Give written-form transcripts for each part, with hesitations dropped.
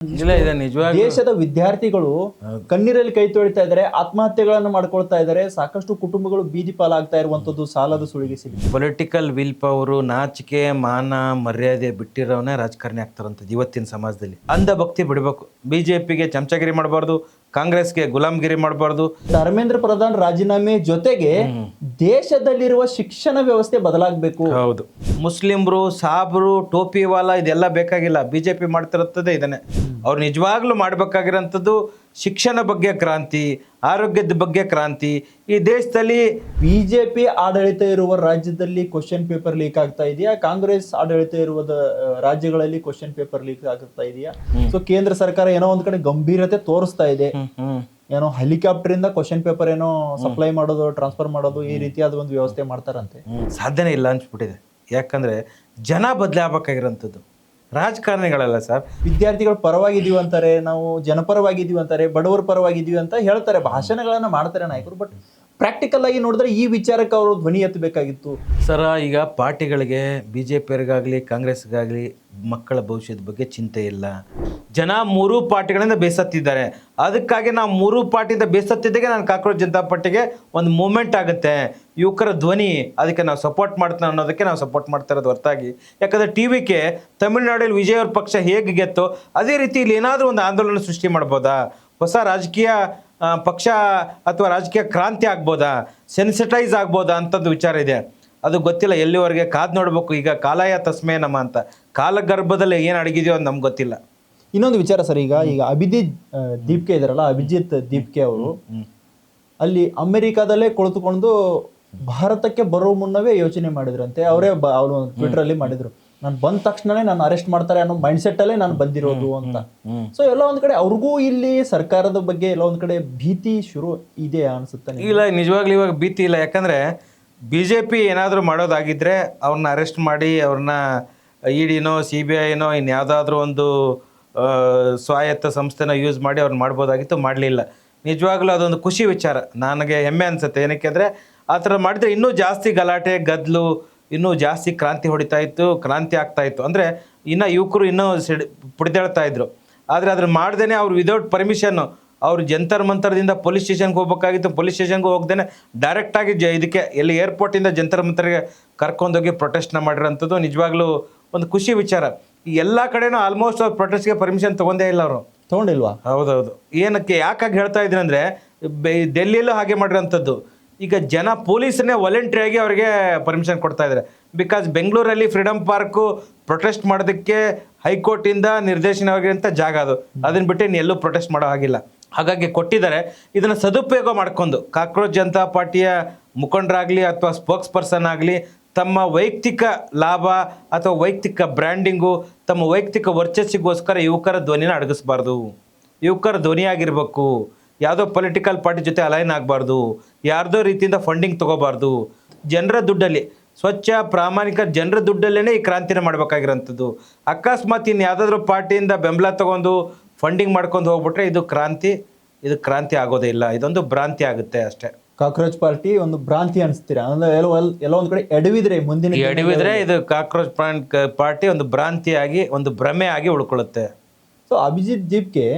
ಇಲ್ಲ ಇದೆ ನಿಜವಾಗಿ ದೇಶದ ವಿದ್ಯಾರ್ಥಿಗಳು ಕಣ್ಣೀರಲ್ಲಿ ಕೈ ತೊಳಿತಾ ಇದ್ದಾರೆ, ಆತ್ಮಹತ್ಯೆಗಳನ್ನು ಮಾಡ್ಕೊಳ್ತಾ ಇದ್ದಾರೆ, ಸಾಕಷ್ಟು ಕುಟುಂಬಗಳು ಬೀದಿ ಪಾಲಾಗ್ತಾ ಇರುವಂತದ್ದು ಸಾಲದ ಸುಳಿಗೆ ಸಿಲುಕಿ. ಪೊಲಿಟಿಕಲ್ ವಿಲ್ ಪವರು, ನಾಚಿಕೆ ಮಾನ ಮರ್ಯಾದೆ ಬಿಟ್ಟಿರೋನೇ ರಾಜಕಾರಣಿ ಆಗ್ತಾರಂಥದ್ದು ಇವತ್ತಿನ ಸಮಾಜದಲ್ಲಿ. ಅಂಧ ಭಕ್ತಿ ಬಿಡಬೇಕು. ಬಿಜೆಪಿಗೆ ಚಮಚಗಿರಿ ಮಾಡಬಾರ್ದು, ಕಾಂಗ್ರೆಸ್ಗೆ ಗುಲಾಮ್ಗಿರಿ ಮಾಡಬಾರ್ದು. ಧರ್ಮೇಂದ್ರ ಪ್ರಧಾನ್ ರಾಜೀನಾಮೆ ಜೊತೆಗೆ ದೇಶದಲ್ಲಿರುವ ಶಿಕ್ಷಣ ವ್ಯವಸ್ಥೆ ಬದಲಾಗಬೇಕು. ಹೌದು, ಮುಸ್ಲಿಮ್ರು ಸಾಬ್ರು ಟೋಪಿವಾಲ ಇದೆಲ್ಲ ಬೇಕಾಗಿಲ್ಲ. ಬಿಜೆಪಿ ಮಾಡ್ತಿರುತ್ತದೆ ಇದನ್ನೇ. ಅವ್ರು ನಿಜವಾಗ್ಲೂ ಮಾಡ್ಬೇಕಾಗಿರೋಂಥದ್ದು ಶಿಕ್ಷಣ ಬಗ್ಗೆ ಕ್ರಾಂತಿ, ಆರೋಗ್ಯದ ಬಗ್ಗೆ ಕ್ರಾಂತಿ. ಈ ದೇಶದಲ್ಲಿ ಬಿಜೆಪಿ ಆಡಳಿತ ಇರುವ ರಾಜ್ಯದಲ್ಲಿ ಕ್ವಶನ್ ಪೇಪರ್ ಲೀಕ್ ಆಗ್ತಾ ಇದೆಯಾ, ಕಾಂಗ್ರೆಸ್ ಆಡಳಿತ ಇರುವ ರಾಜ್ಯಗಳಲ್ಲಿ ಕ್ವಶನ್ ಪೇಪರ್ ಲೀಕ್ ಆಗ್ತಾ ಇದೆಯಾ? ಸೊ ಕೇಂದ್ರ ಸರ್ಕಾರ ಏನೋ ಒಂದ್ ಕಡೆ ಗಂಭೀರತೆ ತೋರಿಸ್ತಾ ಇದೆ. ಏನೋ ಹೆಲಿಕಾಪ್ಟರ್ ಇಂದ ಕ್ವಶನ್ ಪೇಪರ್ ಏನೋ ಸಪ್ಲೈ ಮಾಡೋದು, ಟ್ರಾನ್ಸ್ಫರ್ ಮಾಡೋದು, ಈ ರೀತಿಯಾದ ಒಂದು ವ್ಯವಸ್ಥೆ ಮಾಡ್ತಾರಂತೆ. ಸಾಧ್ಯನೇ ಇಲ್ಲ ಅನ್ಸ್ಬಿಟ್ಟಿದೆ. ಯಾಕಂದ್ರೆ ಜನ ಬದಲಾಗಬೇಕಾಗಿರೋಂಥದ್ದು ರಾಜಕಾರಣಿಗಳಲ್ಲ ಸರ್. ವಿದ್ಯಾರ್ಥಿಗಳ ಪರವಾಗಿದೀವಿ ಅಂತಾರೆ, ನಾವು ಜನಪರವಾಗಿದೀವಿ ಅಂತಾರೆ, ಬಡವರ ಪರವಾಗಿದೀವಿ ಅಂತ ಹೇಳ್ತಾರೆ, ಭಾಷಣಗಳನ್ನ ಮಾಡ್ತಾರೆ ನಾಯಕರು. ಬಟ್ ಪ್ರಾಕ್ಟಿಕಲ್ ಆಗಿ ನೋಡಿದ್ರೆ ಈ ವಿಚಾರಕ್ಕೆ ಅವರು ಧ್ವನಿ ಎತ್ತಬೇಕಾಗಿತ್ತು ಸರ. ಈಗ ಪಾರ್ಟಿಗಳಿಗೆ, ಬಿ ಜೆ ಪಿಯರಿಗಾಗಲಿ ಕಾಂಗ್ರೆಸ್ಗಾಗಲಿ ಮಕ್ಕಳ ಭವಿಷ್ಯದ ಬಗ್ಗೆ ಚಿಂತೆ ಇಲ್ಲ. ಜನ ಮೂರೂ ಪಾರ್ಟಿಗಳಿಂದ ಬೇಸತ್ತಿದ್ದಾರೆ. ಅದಕ್ಕಾಗಿ ನಾವು ಮೂರೂ ಪಾರ್ಟಿಯಿಂದ ಬೇಸತ್ತಿದ್ದಾಗೆ ನಾನು ಕಾಕ್ರೋಚ್ ಜನತಾ ಪಾರ್ಟಿಗೆ ಒಂದು ಮೂಮೆಂಟ್ ಆಗುತ್ತೆ, ಯುವಕರ ಧ್ವನಿ, ಅದಕ್ಕೆ ನಾವು ಸಪೋರ್ಟ್ ಮಾಡ್ತಾನೆ ಅನ್ನೋದಕ್ಕೆ ನಾವು ಸಪೋರ್ಟ್ ಮಾಡ್ತಾ ಇರೋದು ಹೊರತಾಗಿ. ಯಾಕಂದರೆ ಟಿ ವಿಗೆ ತಮಿಳುನಾಡಲ್ಲಿ ವಿಜಯ್ ಅವ್ರ ಪಕ್ಷ ಹೇಗೆ ಗೆತ್ತೋ ಅದೇ ರೀತಿ ಇಲ್ಲಿ ಏನಾದರೂ ಒಂದು ಆಂದೋಲನ ಸೃಷ್ಟಿ ಮಾಡ್ಬೋದಾ, ಹೊಸ ರಾಜಕೀಯ ಪಕ್ಷ ಅಥವಾ ರಾಜಕೀಯ ಕ್ರಾಂತಿ ಆಗ್ಬೋದಾ, ಸೆನ್ಸಿಟೈಸ್ ಆಗ್ಬೋದಾ ಅಂಥದ್ದು ವಿಚಾರ ಇದೆ. ಅದು ಗೊತ್ತಿಲ್ಲ, ಎಲ್ಲಿವರೆಗೆ ಕಾದು ನೋಡ್ಬೇಕು. ಈಗ ಕಾಲಾಯ ತಸ್ಮೇ ನಮ ಅಂತ, ಕಾಲಗರ್ಭದಲ್ಲಿ ಏನು ಅಡಗಿದೆಯೋ ಅದು ನಮ್ಗೆ ಗೊತ್ತಿಲ್ಲ. ಇನ್ನೊಂದು ವಿಚಾರ ಸರ್, ಈಗ ಅಭಿಜಿತ್ ದೀಪ್ಕೆ ಇದಾರಲ್ಲ, ಅಭಿಜಿತ್ ದೀಪ್ಕೆ ಅವರು ಅಲ್ಲಿ ಅಮೆರಿಕಾದಲ್ಲೇ ಕುಳಿತುಕೊಂಡು ಭಾರತಕ್ಕೆ ಬರೋ ಮುನ್ನವೇ ಯೋಚನೆ ಮಾಡಿದ್ರಂತೆ. ಅವರೇ ಅವರು ಟ್ವಿಟರ್ ಅಲ್ಲಿ ಮಾಡಿದ್ರು, ನಾನು ಬಂದ ತಕ್ಷಣನೇ ನಾನು ಅರೆಸ್ಟ್ ಮಾಡ್ತಾರೆ ಅನ್ನೋ ಮೈಂಡ್ ಸೆಟ್ ಅಲ್ಲೇ ನಾನು ಬಂದಿರೋದು ಅಂತ. ಸೊ ಎಲ್ಲ ಒಂದ್ ಕಡೆ ಅವ್ರಿಗೂ ಇಲ್ಲಿ ಸರ್ಕಾರದ ಬಗ್ಗೆ ಎಲ್ಲ ಒಂದ್ ಕಡೆ ಭೀತಿ ಶುರು ಇದೆ ಅನ್ಸುತ್ತೆ. ಇಲ್ಲ, ನಿಜವಾಗ್ಲೂ ಇವಾಗ ಭೀತಿ ಇಲ್ಲ. ಯಾಕಂದ್ರೆ ಬಿ ಜೆ ಪಿ ಏನಾದರೂ ಮಾಡೋದಾಗಿದ್ರೆ ಅವ್ರನ್ನ ಅರೆಸ್ಟ್ ಮಾಡಿ ಅವ್ರನ್ನ ಇಡಿನೋ CBIನೋ ಇನ್ಯಾವುದಾದ್ರೂ ಒಂದು ಸ್ವಾಯತ್ತ ಸಂಸ್ಥೆನ ಯೂಸ್ ಮಾಡಿ ಅವ್ರನ್ನ ಮಾಡ್ಬೋದಾಗಿತ್ತು, ಮಾಡಲಿಲ್ಲ. ನಿಜವಾಗ್ಲೂ ಅದೊಂದು ಖುಷಿ ವಿಚಾರ, ನನಗೆ ಹೆಮ್ಮೆ ಅನಿಸುತ್ತೆ. ಏನಕ್ಕೆ ಅಂದರೆ ಆ ಥರ ಮಾಡಿದ್ರೆ ಇನ್ನೂ ಜಾಸ್ತಿ ಗಲಾಟೆ ಗದ್ದಲು, ಇನ್ನೂ ಜಾಸ್ತಿ ಕ್ರಾಂತಿ ಹೊಡಿತಾ ಇತ್ತು, ಕ್ರಾಂತಿ ಆಗ್ತಾ ಇತ್ತು. ಅಂದರೆ ಇನ್ನು ಯುವಕರು ಇನ್ನೂ ಪುಡಿದೇಳ್ತಾ ಇದ್ರು. ಆದರೆ ಅದನ್ನು ಮಾಡ್ದೇ ಅವ್ರು ವಿದೌಟ್ ಪರ್ಮಿಷನ್ನು ಅವ್ರು ಜಂತರ್ ಮಂತರದಿಂದ ಪೊಲೀಸ್ ಸ್ಟೇಷನ್ಗೆ ಹೋಗ್ಬೇಕಾಗಿತ್ತು, ಪೊಲೀಸ್ ಸ್ಟೇಷನ್ಗೆ ಹೋಗ್ದೇ ಡೈರೆಕ್ಟಾಗಿ ಇದಕ್ಕೆ ಎಲ್ಲಿ ಏರ್ಪೋರ್ಟಿಂದ ಜಂತರ್ ಮಂತರ್ಗೆ ಕರ್ಕೊಂಡೋಗಿ ಪ್ರೊಟೆಸ್ಟ್ನ ಮಾಡಿರೋಂಥದ್ದು ನಿಜವಾಗ್ಲೂ ಒಂದು ಖುಷಿ ವಿಚಾರ. ಈ ಎಲ್ಲ ಕಡೆನೂ ಆಲ್ಮೋಸ್ಟ್ ಅವ್ರು ಪ್ರೊಟೆಸ್ಟ್ಗೆ ಪರ್ಮಿಷನ್ ತೊಗೊಂಡೇ ಇಲ್ಲ, ಅವರು ತೊಗೊಂಡಿಲ್ವಾ? ಹೌದೌದು. ಏನಕ್ಕೆ ಯಾಕಾಗಿ ಹೇಳ್ತಾ ಇದ್ದೀನಿ ಅಂದರೆ ಡೆಲ್ಲಿಯಲ್ಲೂ ಹಾಗೆ ಮಾಡಿರೋಂಥದ್ದು. ಈಗ ಜನ ಪೊಲೀಸನ್ನೇ ವಾಲಂಟ್ರಿಯಾಗಿ ಅವರಿಗೆ ಪರ್ಮಿಷನ್ ಕೊಡ್ತಾ ಇದ್ದಾರೆ. ಬಿಕಾಸ್ ಬೆಂಗಳೂರಲ್ಲಿ ಫ್ರೀಡಮ್ ಪಾರ್ಕು ಪ್ರೊಟೆಸ್ಟ್ ಮಾಡೋದಕ್ಕೆ ಹೈಕೋರ್ಟಿಂದ ನಿರ್ದೇಶನವಾಗಿರೋಂಥ ಜಾಗ ಅದು. ಅದನ್ನು ಬಿಟ್ಟು ಎಲ್ಲೂ ಪ್ರೊಟೆಸ್ಟ್ ಮಾಡೋ ಹಾಗಿಲ್ಲ. ಹಾಗಾಗಿ ಕೊಟ್ಟಿದ್ದಾರೆ. ಇದನ್ನು ಸದುಪಯೋಗ ಮಾಡ್ಕೊಂಡು ಕಾಕ್ರೋಚ್ ಜನತಾ ಪಾರ್ಟಿಯ ಮುಖಂಡರಾಗಲಿ ಅಥವಾ ಸ್ಪೋಕ್ಸ್ ಪರ್ಸನ್ ಆಗಲಿ ತಮ್ಮ ವೈಯಕ್ತಿಕ ಲಾಭ ಅಥವಾ ವೈಯಕ್ತಿಕ ಬ್ರ್ಯಾಂಡಿಂಗು, ತಮ್ಮ ವೈಯಕ್ತಿಕ ವರ್ಚಸ್ಸಿಗೋಸ್ಕರ ಯುವಕರ ಧ್ವನಿನ ಅಡಗಿಸ್ಬಾರ್ದು. ಯುವಕರ ಧ್ವನಿಯಾಗಿರಬೇಕು. ಯಾವುದೋ ಪೊಲಿಟಿಕಲ್ ಪಾರ್ಟಿ ಜೊತೆ ಅಲೈನ್ ಆಗಬಾರ್ದು, ಯಾರ್ದೋ ರೀತಿಯಿಂದ ಫಂಡಿಂಗ್ ತೊಗೋಬಾರ್ದು. ಜನರ ದುಡ್ಡಲ್ಲಿ, ಸ್ವಚ್ಛ ಪ್ರಾಮಾಣಿಕ ಜನರ ದುಡ್ಡಲ್ಲೇ ಈ ಕ್ರಾಂತಿನ ಮಾಡಬೇಕಾಗಿರೋಂಥದ್ದು. ಅಕಸ್ಮಾತ್ ಇನ್ನು ಯಾವುದಾದ್ರೂ ಪಾರ್ಟಿಯಿಂದ ಬೆಂಬಲ ತೊಗೊಂಡು ಫಂಡಿಂಗ್ ಮಾಡ್ಕೊಂಡು ಹೋಗ್ಬಿಟ್ರೆ ಇದು ಕ್ರಾಂತಿ ಆಗೋದೇ ಇಲ್ಲ, ಇದೊಂದು ಭ್ರಾಂತಿ ಆಗುತ್ತೆ ಅಷ್ಟೇ. ಕಾಕ್ರೋಚ್ ಪಾರ್ಟಿ ಒಂದು ಭ್ರಾಂತಿ ಅನಿಸ್ತೀರಾ? ಅಂದ್ರೆ ಎಲ್ಲ ಒಂದ್ ಕಡೆ ಎಡವಿದ್ರೆ ಇದು ಕಾಕ್ರೋಚ್ ಪಾರ್ಟಿ ಒಂದು ಭ್ರಾಂತಿಯಾಗಿ, ಒಂದು ಭ್ರಮೆ ಆಗಿ ಉಳ್ಕೊಳ್ಳುತ್ತೆ. ಸೊ ಅಭಿಜಿತ್ ದೀಪ್ಗೆ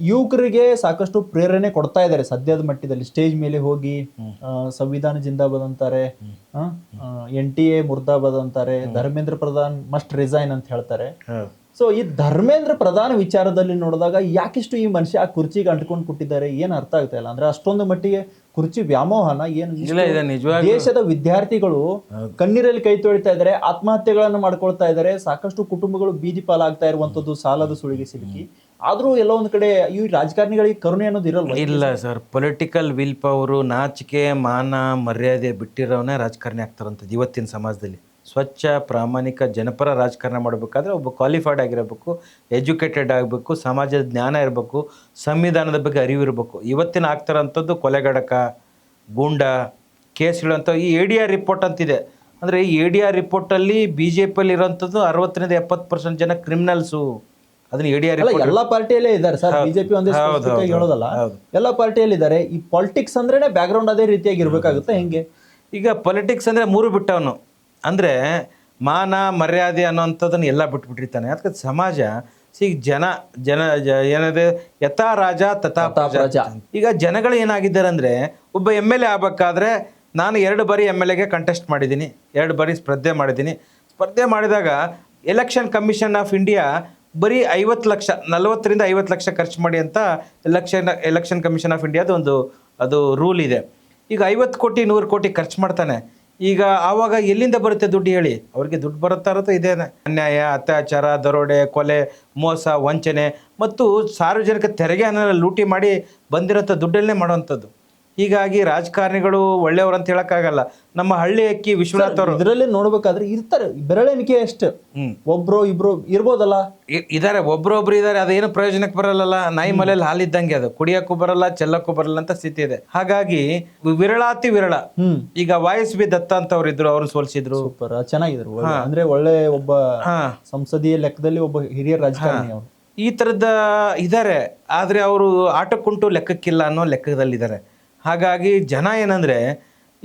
ಯುವಕರಿಗೆ ಸಾಕಷ್ಟು ಪ್ರೇರಣೆ ಕೊಡ್ತಾ ಇದ್ದಾರೆ ಸದ್ಯದ ಮಟ್ಟದಲ್ಲಿ. ಸ್ಟೇಜ್ ಮೇಲೆ ಹೋಗಿ ಸಂವಿಧಾನ ಜಿಂದಾಬಾದ್ ಅಂತಾರೆ, NTA ಮುರ್ದಾಬಾದ್ ಅಂತಾರೆ, ಧರ್ಮೇಂದ್ರ ಪ್ರಧಾನ್ ಮಸ್ಟ್ ರಿಸೈನ್ ಅಂತ ಹೇಳ್ತಾರೆ. ಸೊ ಈ ಧರ್ಮೇಂದ್ರ ಪ್ರಧಾನ ವಿಚಾರದಲ್ಲಿ ನೋಡಿದಾಗ ಯಾಕಿಷ್ಟು ಈ ಮನುಷ್ಯ ಆ ಕುರ್ಚಿಗೆ ಅಂಟ್ಕೊಂಡು ಕೊಟ್ಟಿದ್ದಾರೆ ಏನು ಅರ್ಥ ಆಗ್ತಾ ಇಲ್ಲ. ಅಂದ್ರೆ ಅಷ್ಟೊಂದು ಮಟ್ಟಿಗೆ ಕುರ್ಚಿ ವ್ಯಾಮೋಹನ ಏನು? ದೇಶದ ವಿದ್ಯಾರ್ಥಿಗಳು ಕಣ್ಣೀರಲ್ಲಿ ಕೈ ತೊಳಿತಾ ಇದ್ದಾರೆ, ಆತ್ಮಹತ್ಯೆಗಳನ್ನು ಮಾಡ್ಕೊಳ್ತಾ ಇದ್ದಾರೆ, ಸಾಕಷ್ಟು ಕುಟುಂಬಗಳು ಬೀದಿ ಪಾಲಾಗ್ತಾ ಇರುವಂತದ್ದು ಸಾಲದ ಸುಳಿಗೆ ಸಿಲುಕಿ. ಆದ್ರೂ ಎಲ್ಲ ಒಂದ್ ಕಡೆ ಈ ರಾಜಕಾರಣಿಗಳಿಗೆ ಕರುಣೆ ಅನ್ನೋದು ಇರಲ್ವ? ಇಲ್ಲ ಸರ್, ಪೊಲಿಟಿಕಲ್ ವಿಲ್ ಪವರು, ನಾಚಿಕೆ ಮಾನ ಮರ್ಯಾದೆ ಬಿಟ್ಟಿರೋನೇ ರಾಜಕಾರಣಿ ಆಗ್ತಾರಂಥದ್ದು ಇವತ್ತಿನ ಸಮಾಜದಲ್ಲಿ. ಸ್ವಚ್ಛ ಪ್ರಾಮಾಣಿಕ ಜನಪರ ರಾಜಕಾರಣ ಮಾಡಬೇಕಾದ್ರೆ ಒಬ್ಬ ಕ್ವಾಲಿಫೈಡ್ ಆಗಿರಬೇಕು, ಎಜುಕೇಟೆಡ್ ಆಗಬೇಕು, ಸಮಾಜದ ಜ್ಞಾನ ಇರಬೇಕು, ಸಂವಿಧಾನದ ಬಗ್ಗೆ ಅರಿವು ಇರಬೇಕು. ಇವತ್ತಿನ ಆಗ್ತಾರಂಥದ್ದು ಕೊಲೆಗಡಕ, ಗೂಂಡ ಕೇಸ್ಗಳಂತ ಈ ADR ರಿಪೋರ್ಟ್ ಅಂತಿದೆ. ಅಂದರೆ ಈ ADR ರಿಪೋರ್ಟಲ್ಲಿ BJPಯಲ್ಲಿ ಇರೋಂಥದ್ದು 60-70% ಜನ ಕ್ರಿಮಿನಲ್ಸು. ಅದನ್ನ ADR ಎಲ್ಲ ಪಾರ್ಟಿಯಲ್ಲೇ ಇದ್ದಾರೆ ಸರ್. ಬಿಜೆಪಿ ಒಂದೇ ಹೇಳೋದಲ್ಲ, ಎಲ್ಲ ಪಾರ್ಟಿಯಲ್ಲಿ ಇದ್ದಾರೆ. ಈ ಪಾಲಿಟಿಕ್ಸ್ ಅಂದ್ರೇನೆ ಬ್ಯಾಕ್ ಗ್ರೌಂಡ್ ಅದೇ ರೀತಿಯಾಗಿ ಇರ್ಬೇಕಾಗುತ್ತೆ. ಹೆಂಗೆ ಈಗ ಪೊಲಿಟಿಕ್ಸ್ ಅಂದರೆ ಮೂರು ಬಿಟ್ಟವನು, ಅಂದರೆ ಮಾನ ಮರ್ಯಾದೆ ಅನ್ನೋಂಥದ್ದನ್ನು ಎಲ್ಲ ಬಿಟ್ಬಿಟ್ಟಿರ್ತಾನೆ. ಅದಕ್ಕೆ ಸಮಾಜ ಏನದೆ ಯಥಾ ರಾಜ ತಥಾ ಪ್ರಜಾ. ಈಗ ಜನಗಳು ಏನಾಗಿದ್ದಾರೆ ಅಂದರೆ, ಒಬ್ಬ MLA ಆಗಬೇಕಾದ್ರೆ ನಾನು 2 ಬಾರಿ MLAಗೆ ಕಂಟೆಸ್ಟ್ ಮಾಡಿದ್ದೀನಿ, 2 ಬಾರಿ ಸ್ಪರ್ಧೆ ಮಾಡಿದ್ದೀನಿ. ಸ್ಪರ್ಧೆ ಮಾಡಿದಾಗ ಎಲೆಕ್ಷನ್ ಕಮಿಷನ್ ಆಫ್ ಇಂಡಿಯಾ ಬರೀ 50 ಲಕ್ಷ, 40ರಿಂದ 50 ಲಕ್ಷ ಖರ್ಚು ಮಾಡಿ ಅಂತ ಎಲೆಕ್ಷನ್ ಕಮಿಷನ್ ಆಫ್ ಇಂಡಿಯಾದ ಅದು ರೂಲ್ ಇದೆ. ಈಗ 50 ಕೋಟಿ 100 ಕೋಟಿ ಖರ್ಚು ಮಾಡ್ತಾನೆ. ಈಗ ಆವಾಗ ಎಲ್ಲಿಂದ ಬರುತ್ತೆ ದುಡ್ಡು ಹೇಳಿ? ಅವ್ರಿಗೆ ದುಡ್ಡು ಬರುತ್ತಾ ಇರೋದು ಇದೇನೆ. ಅನ್ಯಾಯ, ಅತ್ಯಾಚಾರ, ದರೋಡೆ, ಕೊಲೆ, ಮೋಸ, ವಂಚನೆ ಮತ್ತು ಸಾರ್ವಜನಿಕ ತೆರಿಗೆ ಹಣ ಲೂಟಿ ಮಾಡಿ ಬಂದಿರೋಂಥ ದುಡ್ಡಲ್ಲೇ ಮಾಡುವಂಥದ್ದು. ಹೀಗಾಗಿ ರಾಜಕಾರಣಿಗಳು ಒಳ್ಳೆಯವರು ಅಂತ ಹೇಳಕ್ಕಾಗಲ್ಲ. ನಮ್ಮ ಹಳ್ಳಿ ಅಕ್ಕಿ ವಿಶ್ವನಾಥ್ ಅವರು ಇದರಲ್ಲಿ ನೋಡ್ಬೇಕಾದ್ರೆ ಇರ್ತಾರೆ, ಬೆರಳೆಣಿಕೆ ಎಷ್ಟು, ಒಬ್ರು ಇಬ್ರು ಇರ್ಬೋದಲ್ಲ. ಇದಾರೆ, ಒಬ್ರೊಬ್ರು ಇದಾರೆ. ಅದೇನು ಪ್ರಯೋಜನಕ್ಕೆ ಬರಲ್ಲ. ನಾಯಿ ಮಲೆಯಲ್ಲಿ ಹಾಲಿದ್ದಂಗೆ, ಅದು ಕುಡಿಯಕ್ಕೂ ಬರಲ್ಲ, ಚೆಲ್ಲಕ್ಕೂ ಬರಲ್ಲ ಅಂತ ಸ್ಥಿತಿ ಇದೆ. ಹಾಗಾಗಿ ವಿರಳಾತಿ ವಿರಳ. ಈಗ YSB ದತ್ತ ಅಂತ ಅವ್ರು ಇದ್ರು, ಅವ್ರನ್ನ ಸೋಲಿಸಿದ್ರು. ಸೂಪರ್, ಚೆನ್ನಾಗಿದ್ರು. ಅಂದ್ರೆ ಒಳ್ಳೆ ಒಬ್ಬ ಸಂಸದೀಯ ಲೆಕ್ಕದಲ್ಲಿ ಒಬ್ಬ ಹಿರಿಯ ರಾಜಕಾರಣಿ ಅವರು. ಈ ತರದ ಇದಾರೆ. ಆದ್ರೆ ಅವರು ಆಟಕ್ಕುಂಟು ಲೆಕ್ಕಕ್ಕಿಲ್ಲ ಅನ್ನೋ ಲೆಕ್ಕದಲ್ಲಿದ್ದಾರೆ. ಹಾಗಾಗಿ ಜನ ಏನಂದರೆ,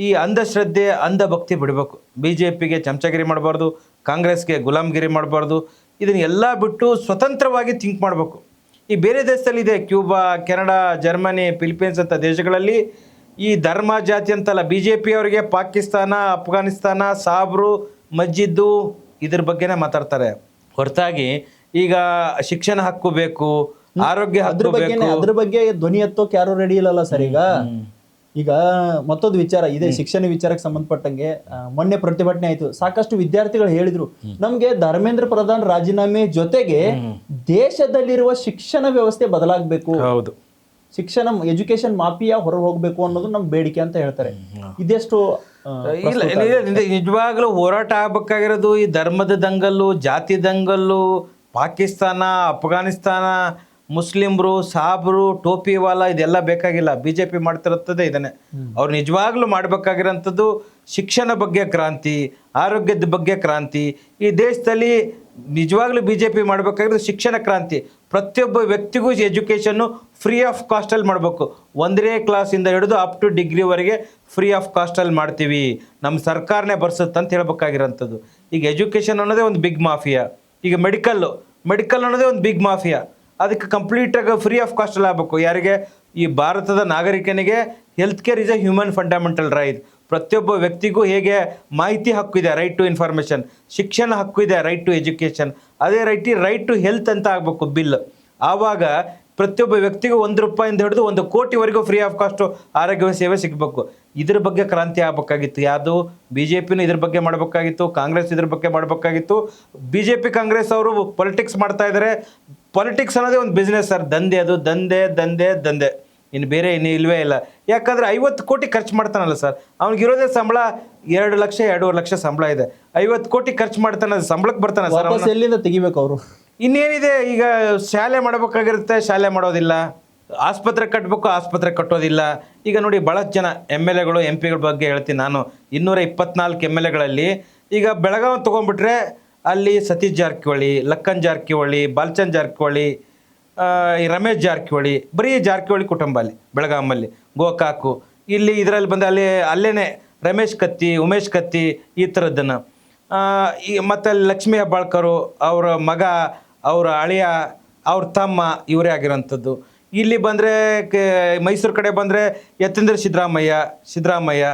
ಈ ಅಂಧಶ್ರದ್ಧೆ, ಅಂಧಭಕ್ತಿ ಬಿಡಬೇಕು. BJPಗೆ ಚಮಚಗಿರಿ ಮಾಡಬಾರ್ದು, ಕಾಂಗ್ರೆಸ್ಗೆ ಗುಲಾಮ್ಗಿರಿ ಮಾಡಬಾರ್ದು. ಇದನ್ನೆಲ್ಲ ಬಿಟ್ಟು ಸ್ವತಂತ್ರವಾಗಿ ಥಿಂಕ್ ಮಾಡಬೇಕು. ಈ ಬೇರೆ ದೇಶದಲ್ಲಿ ಇದೆ, ಕ್ಯೂಬಾ, ಕೆನಡಾ, ಜರ್ಮನಿ, ಫಿಲಿಪೀನ್ಸ್ ಅಂತ ದೇಶಗಳಲ್ಲಿ ಈ ಧರ್ಮ ಜಾತಿ ಅಂತಲ್ಲ, BJP ಅವರಿಗೆ ಪಾಕಿಸ್ತಾನ, ಅಫ್ಘಾನಿಸ್ತಾನ, ಸಾಬ್ರು, ಮಸ್ಜಿದ್ದು ಇದ್ರ ಬಗ್ಗೆನೇ ಮಾತಾಡ್ತಾರೆ ಹೊರತಾಗಿ ಈಗ ಶಿಕ್ಷಣ ಹಕ್ಕು ಬೇಕು, ಆರೋಗ್ಯ ಹಕ್ಕು ಬೇಕು, ಅದ್ರ ಬಗ್ಗೆ ಧ್ವನಿ ಎತ್ತೋಕೆ ಯಾರು ರೆಡಿ ಇಲ್ಲಲ್ಲ ಸರ್. ಈಗ ಮತ್ತೊಂದು ವಿಚಾರ ಇದೆ, ಶಿಕ್ಷಣ ವಿಚಾರಕ್ಕೆ ಸಂಬಂಧಪಟ್ಟಂಗೆ ಮೊನ್ನೆ ಪ್ರತಿಭಟನೆ ಆಯ್ತು. ಸಾಕಷ್ಟು ವಿದ್ಯಾರ್ಥಿಗಳು ಹೇಳಿದ್ರು, ನಮ್ಗೆ ಧರ್ಮೇಂದ್ರ ಪ್ರಧಾನ್ ರಾಜೀನಾಮೆ ಜೊತೆಗೆ ದೇಶದಲ್ಲಿರುವ ಶಿಕ್ಷಣ ವ್ಯವಸ್ಥೆ ಬದಲಾಗಬೇಕು, ಹೌದು, ಶಿಕ್ಷಣ ಎಜುಕೇಶನ್ ಮಾಫಿಯಾ ಹೊರ ಹೋಗ್ಬೇಕು ಅನ್ನೋದು ನಮ್ ಬೇಡಿಕೆ ಅಂತ ಹೇಳ್ತಾರೆ. ಇದೆಷ್ಟು ನಿಜವಾಗ್ಲೂ ಹೋರಾಟ ಆಗ್ಬೇಕಾಗಿರೋದು ಈ ಧರ್ಮದ ದಂಗಲ್ಲು, ಜಾತಿ ದಂಗಲ್ಲು, ಪಾಕಿಸ್ತಾನ, ಅಫ್ಘಾನಿಸ್ತಾನ, ಮುಸ್ಲಿಮ್ರು, ಸಾಬ್ರು, ಟೋಪಿವಾಲ ಇದೆಲ್ಲ ಬೇಕಾಗಿಲ್ಲ. BJP ಮಾಡ್ತಿರುತ್ತದೆ ಇದನ್ನೇ. ಅವ್ರು ನಿಜವಾಗ್ಲೂ ಮಾಡಬೇಕಾಗಿರೋಂಥದ್ದು ಶಿಕ್ಷಣ ಬಗ್ಗೆ ಕ್ರಾಂತಿ, ಆರೋಗ್ಯದ ಬಗ್ಗೆ ಕ್ರಾಂತಿ. ಈ ದೇಶದಲ್ಲಿ ನಿಜವಾಗ್ಲೂ BJP ಮಾಡಬೇಕಾಗಿರೋದು ಶಿಕ್ಷಣ ಕ್ರಾಂತಿ. ಪ್ರತಿಯೊಬ್ಬ ವ್ಯಕ್ತಿಗೂ ಎಜುಕೇಷನ್ನು ಫ್ರೀ ಆಫ್ ಕಾಸ್ಟಲ್ಲಿ ಮಾಡಬೇಕು. 1ನೇ ಕ್ಲಾಸಿಂದ ಹಿಡಿದು ಅಪ್ ಟು ಡಿಗ್ರಿವರೆಗೆ ಫ್ರೀ ಆಫ್ ಕಾಸ್ಟಲ್ಲಿ ಮಾಡ್ತೀವಿ, ನಮ್ಮ ಸರ್ಕಾರನೇ ಬರ್ಸುತ್ತೆ ಅಂತ ಹೇಳ್ಬೇಕಾಗಿರೋಂಥದ್ದು. ಈಗ ಎಜುಕೇಷನ್ ಅನ್ನೋದೇ ಒಂದು ಬಿಗ್ ಮಾಫಿಯಾ. ಈಗ ಮೆಡಿಕಲ್ ಅನ್ನೋದೇ ಒಂದು ಬಿಗ್ ಮಾಫಿಯಾ. ಅದಕ್ಕೆ ಕಂಪ್ಲೀಟಾಗಿ ಫ್ರೀ ಆಫ್ ಕಾಸ್ಟಲ್ಲಿ ಆಗಬೇಕು. ಯಾರಿಗೆ? ಈ ಭಾರತದ ನಾಗರಿಕನಿಗೆ health care is a human fundamental right. ಪ್ರತಿಯೊಬ್ಬ ವ್ಯಕ್ತಿಗೂ ಹೇಗೆ ಮಾಹಿತಿ ಹಕ್ಕು ಇದೆ, ರೈಟ್ ಟು ಇನ್ಫಾರ್ಮೇಷನ್, ಶಿಕ್ಷಣ ಹಕ್ಕು ಇದೆ, ರೈಟ್ ಟು ಎಜುಕೇಷನ್, ಅದೇ ರೈಟ್ ಟು ಹೆಲ್ತ್ ಅಂತ ಆಗಬೇಕು ಬಿಲ್. ಆವಾಗ ಪ್ರತಿಯೊಬ್ಬ ವ್ಯಕ್ತಿಗೂ ₹1 ಹಿಡಿದು 1 ಕೋಟಿವರೆಗೂ ಫ್ರೀ ಆಫ್ ಕಾಸ್ಟು ಆರೋಗ್ಯ ಸೇವೆ ಸಿಗಬೇಕು. ಇದ್ರ ಬಗ್ಗೆ ಕ್ರಾಂತಿ ಆಗಬೇಕಾಗಿತ್ತು. ಯಾವುದು? BJPನೂ ಇದ್ರ ಬಗ್ಗೆ ಮಾಡಬೇಕಾಗಿತ್ತು, ಕಾಂಗ್ರೆಸ್ ಇದ್ರ ಬಗ್ಗೆ ಮಾಡಬೇಕಾಗಿತ್ತು. BJP ಕಾಂಗ್ರೆಸ್ ಅವರು ಪೊಲಿಟಿಕ್ಸ್ ಮಾಡ್ತಾ ಇದ್ದಾರೆ. ಪೊಲಿಟಿಕ್ಸ್ ಅನ್ನೋದೇ ಒಂದು ಬಿಸ್ನೆಸ್ ಸರ್, ದಂಧೆ. ಅದು ದಂಧೆ, ಇನ್ನು ಬೇರೆ ಇನ್ನು ಇಲ್ವೇ ಇಲ್ಲ. ಯಾಕಂದರೆ 50 ಕೋಟಿ ಖರ್ಚು ಮಾಡ್ತಾನಲ್ಲ ಸರ್, ಅವ್ನಿಗಿರೋದೇ ಸಂಬಳ 2 ಲಕ್ಷ 2.5 ಲಕ್ಷ ಸಂಬಳ ಇದೆ. 50 ಕೋಟಿ ಖರ್ಚು ಮಾಡ್ತಾನೆ, ಸಂಬಳಕ್ಕೆ ಬರ್ತಾನೆ ಸರ್. ಎಲ್ಲಿಂದ ತೆಗಿಬೇಕು ಅವರು? ಇನ್ನೇನಿದೆ, ಈಗ ಶಾಲೆ ಮಾಡಬೇಕಾಗಿರುತ್ತೆ, ಶಾಲೆ ಮಾಡೋದಿಲ್ಲ. ಆಸ್ಪತ್ರೆ ಕಟ್ಟಬೇಕು, ಆಸ್ಪತ್ರೆ ಕಟ್ಟೋದಿಲ್ಲ. ಈಗ ನೋಡಿ, ಭಾಳಷ್ಟು ಜನ MLAಗಳು MP ಗಳ ಬಗ್ಗೆ ಹೇಳ್ತೀನಿ ನಾನು. 224 MLAಗಳಲ್ಲಿ ಈಗ ಬೆಳಗಾವಿ ತೊಗೊಂಡ್ಬಿಟ್ರೆ ಅಲ್ಲಿ ಸತೀಶ್ ಜಾರಕಿಹೊಳಿ, ಲಕ್ಕನ್ ಜಾರಕಿಹೊಳಿ, ಬಾಲ್ಚಂದ್ ಜಾರಕಿಹೊಳಿ, ರಮೇಶ್ ಜಾರಕಿಹೊಳಿ, ಬರೀ ಜಾರಕಿಹೊಳಿ ಕುಟುಂಬ ಅಲ್ಲಿ ಬೆಳಗಾಮಲ್ಲಿ. ಗೋಕಾಕು ಇಲ್ಲಿ ಇದರಲ್ಲಿ ಬಂದು ಅಲ್ಲೇ ರಮೇಶ್ ಕತ್ತಿ, ಉಮೇಶ್ ಕತ್ತಿ, ಈ ಥರದ್ದನ್ನು. ಮತ್ತು ಅಲ್ಲಿ ಲಕ್ಷ್ಮೀ ಹೆಬ್ಬಾಳ್ಕರು, ಅವರ ಮಗ, ಅವರ ಅಳಿಯ, ಅವ್ರ ತಮ್ಮ, ಇವರೇ ಆಗಿರೋಂಥದ್ದು. ಇಲ್ಲಿ ಬಂದರೆ ಮೈಸೂರು ಕಡೆ ಬಂದರೆ ಯತೀಂದ್ರ ಸಿದ್ದರಾಮಯ್ಯ,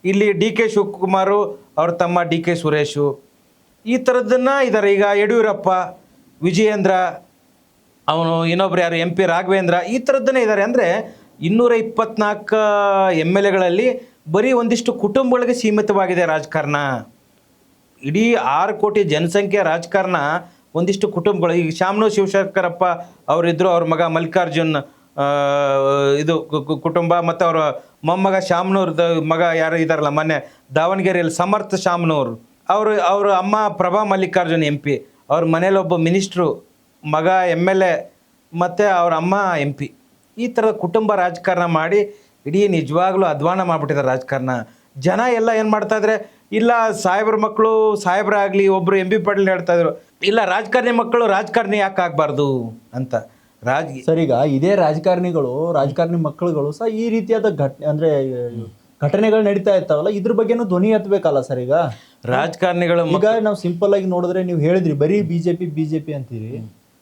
ಇಲ್ಲಿ DK ಶಿವಕುಮಾರು, ಅವ್ರ ತಮ್ಮ DK ಸುರೇಶು, ಈ ಥರದ್ದನ್ನು ಇದ್ದಾರೆ. ಈಗ ಯಡಿಯೂರಪ್ಪ, ವಿಜಯೇಂದ್ರ, ಅವನು ಇನ್ನೊಬ್ರು ಯಾರು MP ರಾಘವೇಂದ್ರ, ಈ ಥರದ್ದನ್ನೇ ಇದ್ದಾರೆ. ಅಂದರೆ 224 MLAಗಳಲ್ಲಿ ಬರೀ ಒಂದಿಷ್ಟು ಕುಟುಂಬಗಳಿಗೆ ಸೀಮಿತವಾಗಿದೆ ರಾಜಕಾರಣ. ಇಡೀ 6 ಕೋಟಿ ಜನಸಂಖ್ಯೆ ರಾಜಕಾರಣ ಒಂದಿಷ್ಟು ಕುಟುಂಬಗಳು. ಈಗ ಶಾಮನೂರು ಶಿವಶಂಕರಪ್ಪ ಅವರಿದ್ದರು, ಅವ್ರ ಮಗ ಮಲ್ಲಿಕಾರ್ಜುನ್ ಇದು ಕುಟುಂಬ, ಮತ್ತು ಅವರ ಮೊಮ್ಮಗ ಶಾಮನೂರ್ದ ಮಗ ಯಾರು ಇದ್ದಾರಲ್ಲ, ಮೊನ್ನೆ ದಾವಣಗೆರೆಯಲ್ಲಿ ಸಮರ್ಥ ಶಾಮನೂರು, ಅವ್ರ ಅಮ್ಮ ಪ್ರಭಾ ಮಲ್ಲಿಕಾರ್ಜುನ್ MP, ಅವ್ರ ಮನೇಲಿ ಒಬ್ಬ ಮಿನಿಸ್ಟ್ರು, ಮಗ MLA, ಮತ್ತು ಅವ್ರ ಅಮ್ಮ MP. ಈ ಥರದ ಕುಟುಂಬ ರಾಜಕಾರಣ ಮಾಡಿ ಇಡೀ ನಿಜವಾಗ್ಲೂ ಅಧ್ವಾನ ಮಾಡಿಬಿಟ್ಟಿದ್ದಾರೆ ರಾಜಕಾರಣ. ಜನ ಎಲ್ಲ ಏನು ಮಾಡ್ತಾಯಿದ್ರೆ, ಇಲ್ಲ ಸಾಹೇಬ್ರ ಮಕ್ಕಳು ಸಾಹೇಬ್ರಾಗಲಿ, ಒಬ್ಬರು MP ಪಾಟೀಲ್ ಹೇಳ್ತಾಯಿದ್ರು, ಇಲ್ಲ ರಾಜಕಾರಣಿ ಮಕ್ಕಳು ರಾಜಕಾರಣಿ ಯಾಕೆ ಆಗಬಾರ್ದು ಅಂತ. ಸರ್, ಈಗ ಇದೇ ರಾಜಕಾರಣಿ ಮಕ್ಕಳುಗಳು ಸಹ ಈ ರೀತಿಯಾದ ಘಟನೆಗಳು ನಡೀತಾ ಇರ್ತಾವಲ್ಲ, ಇದ್ರ ಬಗ್ಗೆನೂ ಧ್ವನಿ ಎತ್ತಬೇಕಲ್ಲ ಸರ್. ಈಗ ರಾಜಕಾರಣಿಗಳು, ಈಗ ನಾವು ಸಿಂಪಲ್ ಆಗಿ ನೋಡಿದ್ರೆ, ನೀವು ಹೇಳಿದ್ರಿ ಬರೀ ಬಿಜೆಪಿ ಅಂತೀರಿ.